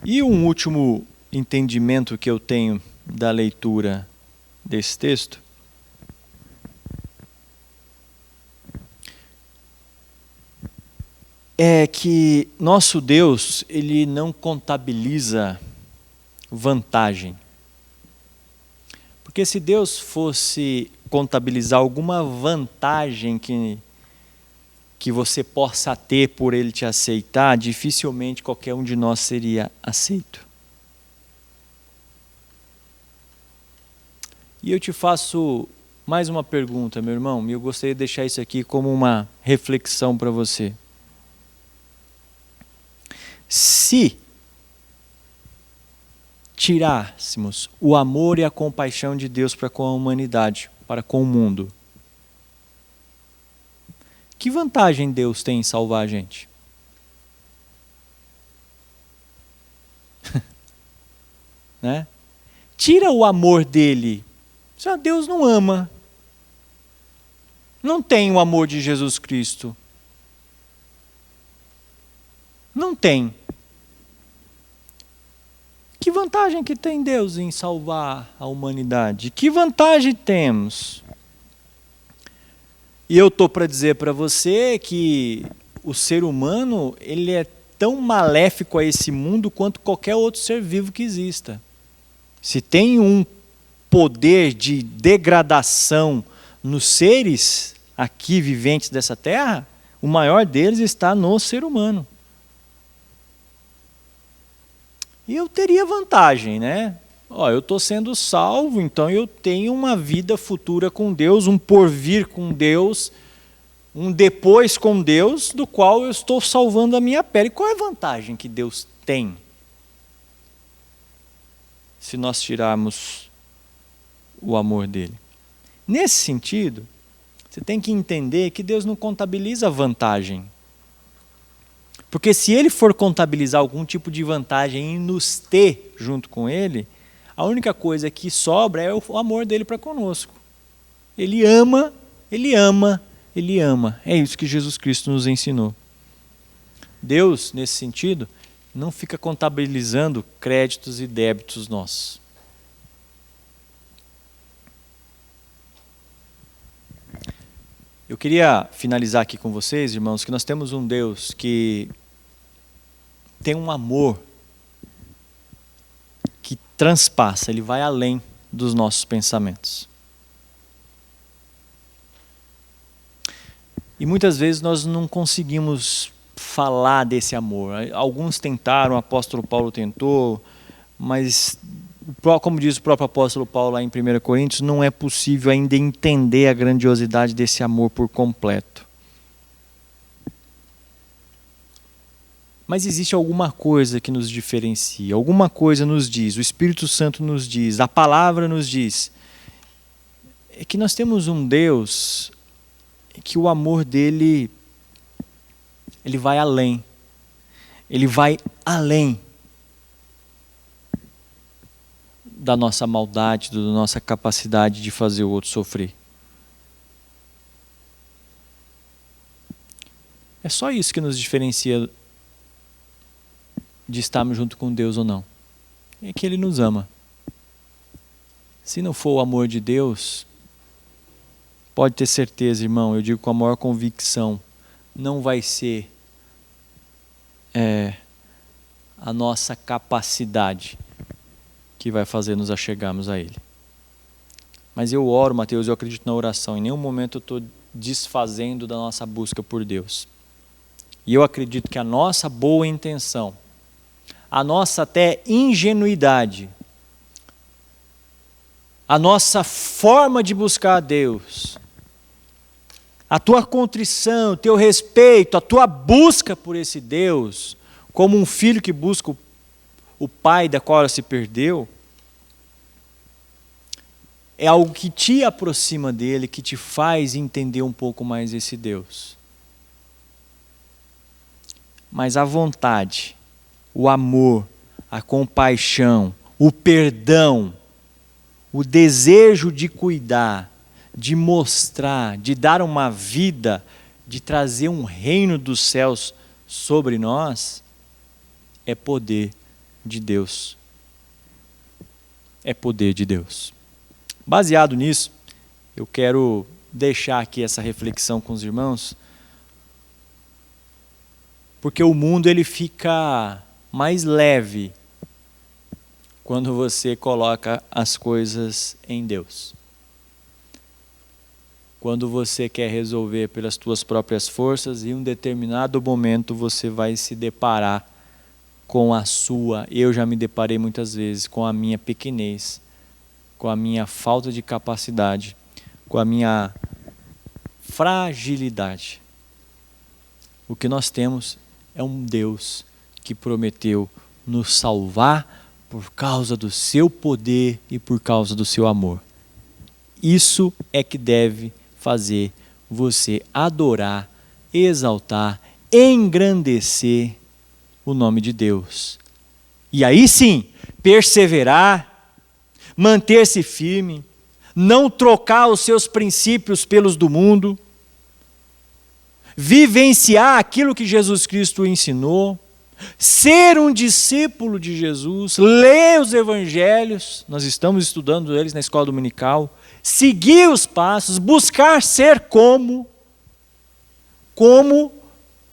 E um último entendimento que eu tenho da leitura desse texto é que nosso Deus, ele não contabiliza vantagem. Porque se Deus fosse contabilizar alguma vantagem que você possa ter por ele te aceitar, dificilmente qualquer um de nós seria aceito. E eu te faço mais uma pergunta, meu irmão, e eu gostaria de deixar isso aqui como uma reflexão para você. Se tirássemos o amor e a compaixão de Deus para com a humanidade, para com o mundo, que vantagem Deus tem em salvar a gente? Né? Tira o amor dele. Deus não ama. Não tem o amor de Jesus Cristo. Não tem. Que vantagem que tem Deus em salvar a humanidade? Que vantagem temos? E eu estou para dizer para você que o ser humano, ele é tão maléfico a esse mundo quanto qualquer outro ser vivo que exista. Se tem um poder de degradação nos seres aqui viventes dessa terra, o maior deles está no ser humano. E eu teria vantagem, né? Eu estou sendo salvo, então eu tenho uma vida futura com Deus, um porvir com Deus, um depois com Deus, do qual eu estou salvando a minha pele. Qual é a vantagem que Deus tem se nós tirarmos o amor dele? Nesse sentido, você tem que entender que Deus não contabiliza vantagem. Porque se ele for contabilizar algum tipo de vantagem em nos ter junto com ele, a única coisa que sobra é o amor dele para conosco. Ele ama, ele ama, ele ama. É isso que Jesus Cristo nos ensinou. Deus, nesse sentido, não fica contabilizando créditos e débitos nossos. Eu queria finalizar aqui com vocês, irmãos, que nós temos um Deus que tem um amor que transpassa, ele vai além dos nossos pensamentos. E muitas vezes nós não conseguimos falar desse amor. Alguns tentaram, o apóstolo Paulo tentou, mas, como diz o próprio apóstolo Paulo lá em 1 Coríntios, não é possível ainda entender a grandiosidade desse amor por completo. Mas existe alguma coisa que nos diferencia, alguma coisa nos diz, o Espírito Santo nos diz, a palavra nos diz, é que nós temos um Deus que o amor dele, ele vai além. Ele vai além da nossa maldade, da nossa capacidade de fazer o outro sofrer. É só isso que nos diferencia de estarmos junto com Deus ou não. É que Ele nos ama. Se não for o amor de Deus, pode ter certeza, irmão, eu digo com a maior convicção, não vai ser a nossa capacidade que vai fazer nos achegarmos a Ele. Mas eu oro, Mateus, eu acredito na oração. Em nenhum momento eu estou desfazendo da nossa busca por Deus. E eu acredito que a nossa boa intenção, a nossa até ingenuidade, a nossa forma de buscar a Deus, a tua contrição, o teu respeito, a tua busca por esse Deus, como um filho que busca o pai da qual se perdeu, é algo que te aproxima dele, que te faz entender um pouco mais esse Deus. Mas a vontade, o amor, a compaixão, o perdão, o desejo de cuidar, de mostrar, de dar uma vida, de trazer um reino dos céus sobre nós, é poder de Deus. É poder de Deus. Baseado nisso, eu quero deixar aqui essa reflexão com os irmãos, porque o mundo ele fica mais leve quando você coloca as coisas em Deus. Quando você quer resolver pelas tuas próprias forças, em um determinado momento você vai se deparar com a sua, eu já me deparei muitas vezes com a minha pequenez, com a minha falta de capacidade, com a minha fragilidade. O que nós temos é um Deus que prometeu nos salvar por causa do seu poder e por causa do seu amor. Isso é que deve fazer você adorar, exaltar, engrandecer o nome de Deus. E aí sim, perseverar, manter-se firme, não trocar os seus princípios pelos do mundo, vivenciar aquilo que Jesus Cristo ensinou, ser um discípulo de Jesus, ler os evangelhos, nós estamos estudando eles na escola dominical, seguir os passos, buscar ser como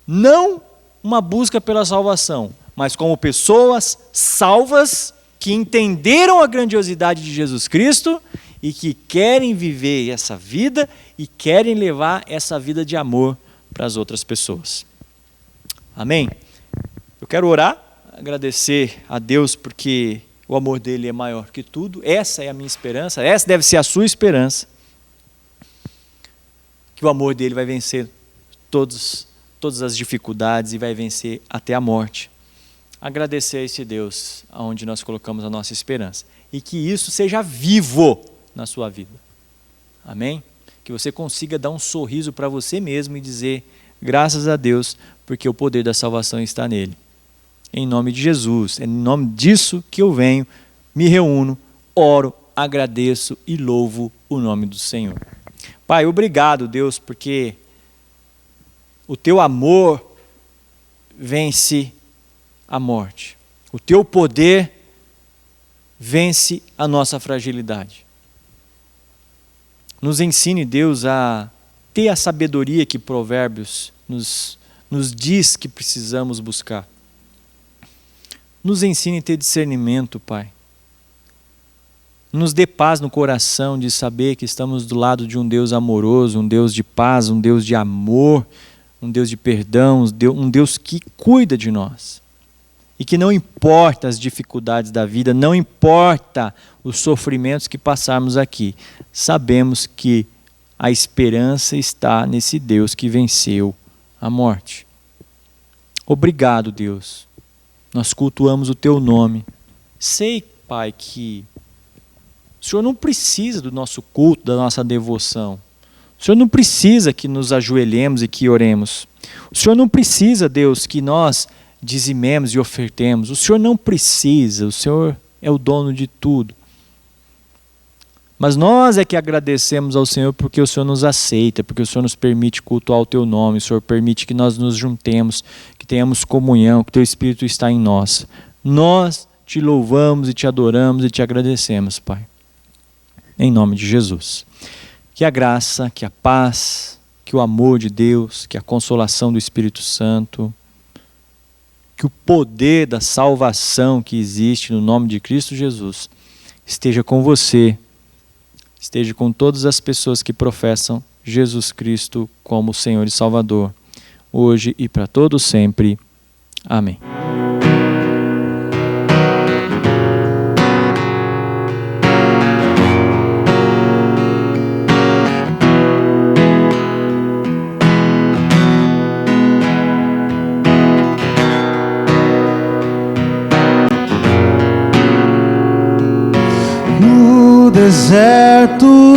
não uma busca pela salvação, mas como pessoas salvas que entenderam a grandiosidade de Jesus Cristo e que querem viver essa vida e querem levar essa vida de amor para as outras pessoas. Amém? Eu quero orar, agradecer a Deus porque o amor dele é maior que tudo. Essa é a minha esperança, essa deve ser a sua esperança. Que o amor dele vai vencer todas as dificuldades e vai vencer até a morte. Agradecer a esse Deus aonde nós colocamos a nossa esperança. E que isso seja vivo na sua vida. Amém? Que você consiga dar um sorriso para você mesmo e dizer, graças a Deus, porque o poder da salvação está nele. Em nome de Jesus, é em nome disso que eu venho, me reúno, oro, agradeço e louvo o nome do Senhor. Pai, obrigado, Deus, porque o teu amor vence a morte. O teu poder vence a nossa fragilidade. Nos ensine, Deus, a ter a sabedoria que Provérbios nos diz que precisamos buscar. Nos ensine a ter discernimento, Pai. Nos dê paz no coração de saber que estamos do lado de um Deus amoroso, um Deus de paz, um Deus de amor, um Deus de perdão, um Deus que cuida de nós. E que não importa as dificuldades da vida, não importa os sofrimentos que passarmos aqui, sabemos que a esperança está nesse Deus que venceu a morte. Obrigado, Deus. Nós cultuamos o teu nome. Sei, Pai, que o Senhor não precisa do nosso culto, da nossa devoção. O Senhor não precisa que nos ajoelhemos e que oremos. O Senhor não precisa, Deus, que nós dizimemos e ofertemos. O Senhor não precisa, o Senhor é o dono de tudo. Mas nós é que agradecemos ao Senhor porque o Senhor nos aceita, porque o Senhor nos permite cultuar o Teu nome, o Senhor permite que nós nos juntemos, que tenhamos comunhão, que o Teu Espírito está em nós. Nós Te louvamos e Te adoramos e Te agradecemos, Pai. Em nome de Jesus. Que a graça, que a paz, que o amor de Deus, que a consolação do Espírito Santo, que o poder da salvação que existe no nome de Cristo Jesus esteja com você, esteja com todas as pessoas que professam Jesus Cristo como Senhor e Salvador, hoje e para todo sempre. Amém. Deserto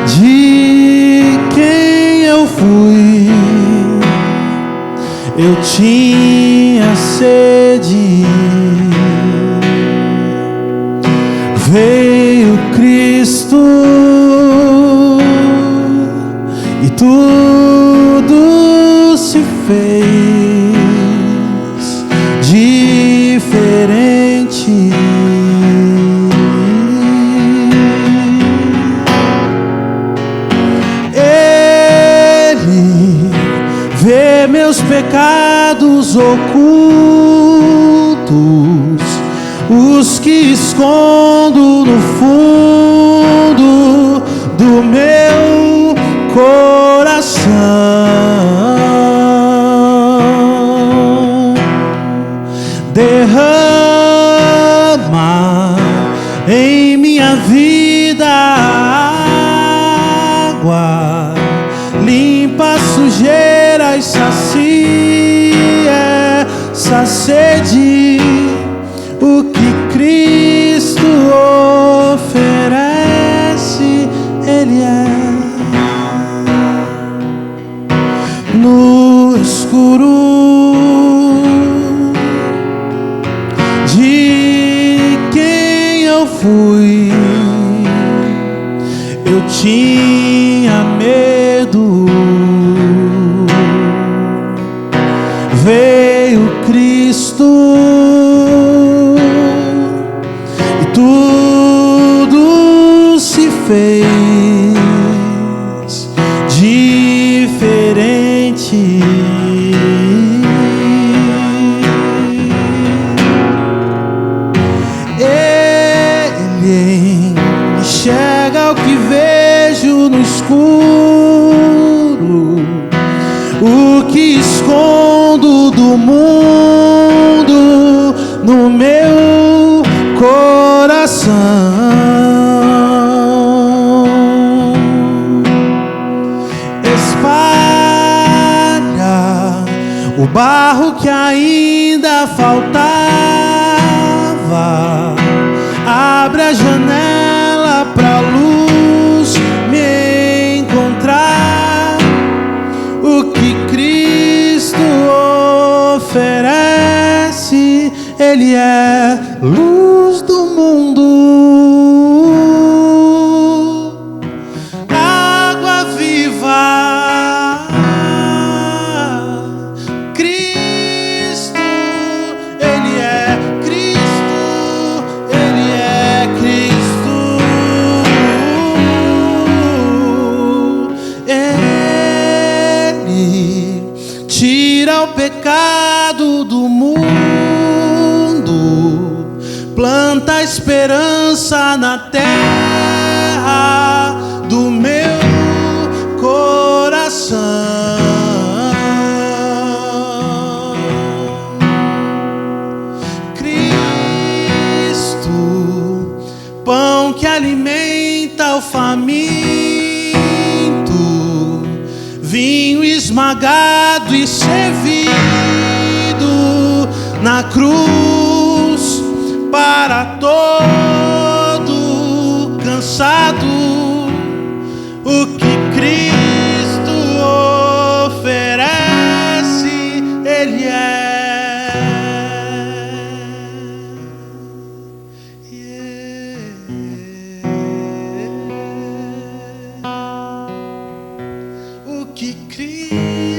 de quem eu fui, eu tinha sede, veio Cristo e tudo se fez diferente. Meus pecados ocultos, os que escondo no fundo do meu coração, derrama em minha vida água, limpa a sujeira e sacia essa sede, o que Cristo oferece, Ele é. No escuro de quem eu fui, eu tinha medo, veio Cristo e tudo se fez diferente. Ele enxerga o que vejo no escuro, o que escondo do mundo no meu coração. Espalha o barro que ainda faltava, abre a janela pra luz me encontrar, o que Cristo oferece, Ele é luz do mundo, água viva, Cristo, Ele é Cristo, Ele é Cristo, Ele tira o pecado do mundo, planta a esperança na terra do meu coração. Cristo, pão que alimenta o faminto, vinho esmagado e servido na cruz para todo cansado, o que Cristo oferece, Ele é. Yeah. que Cristo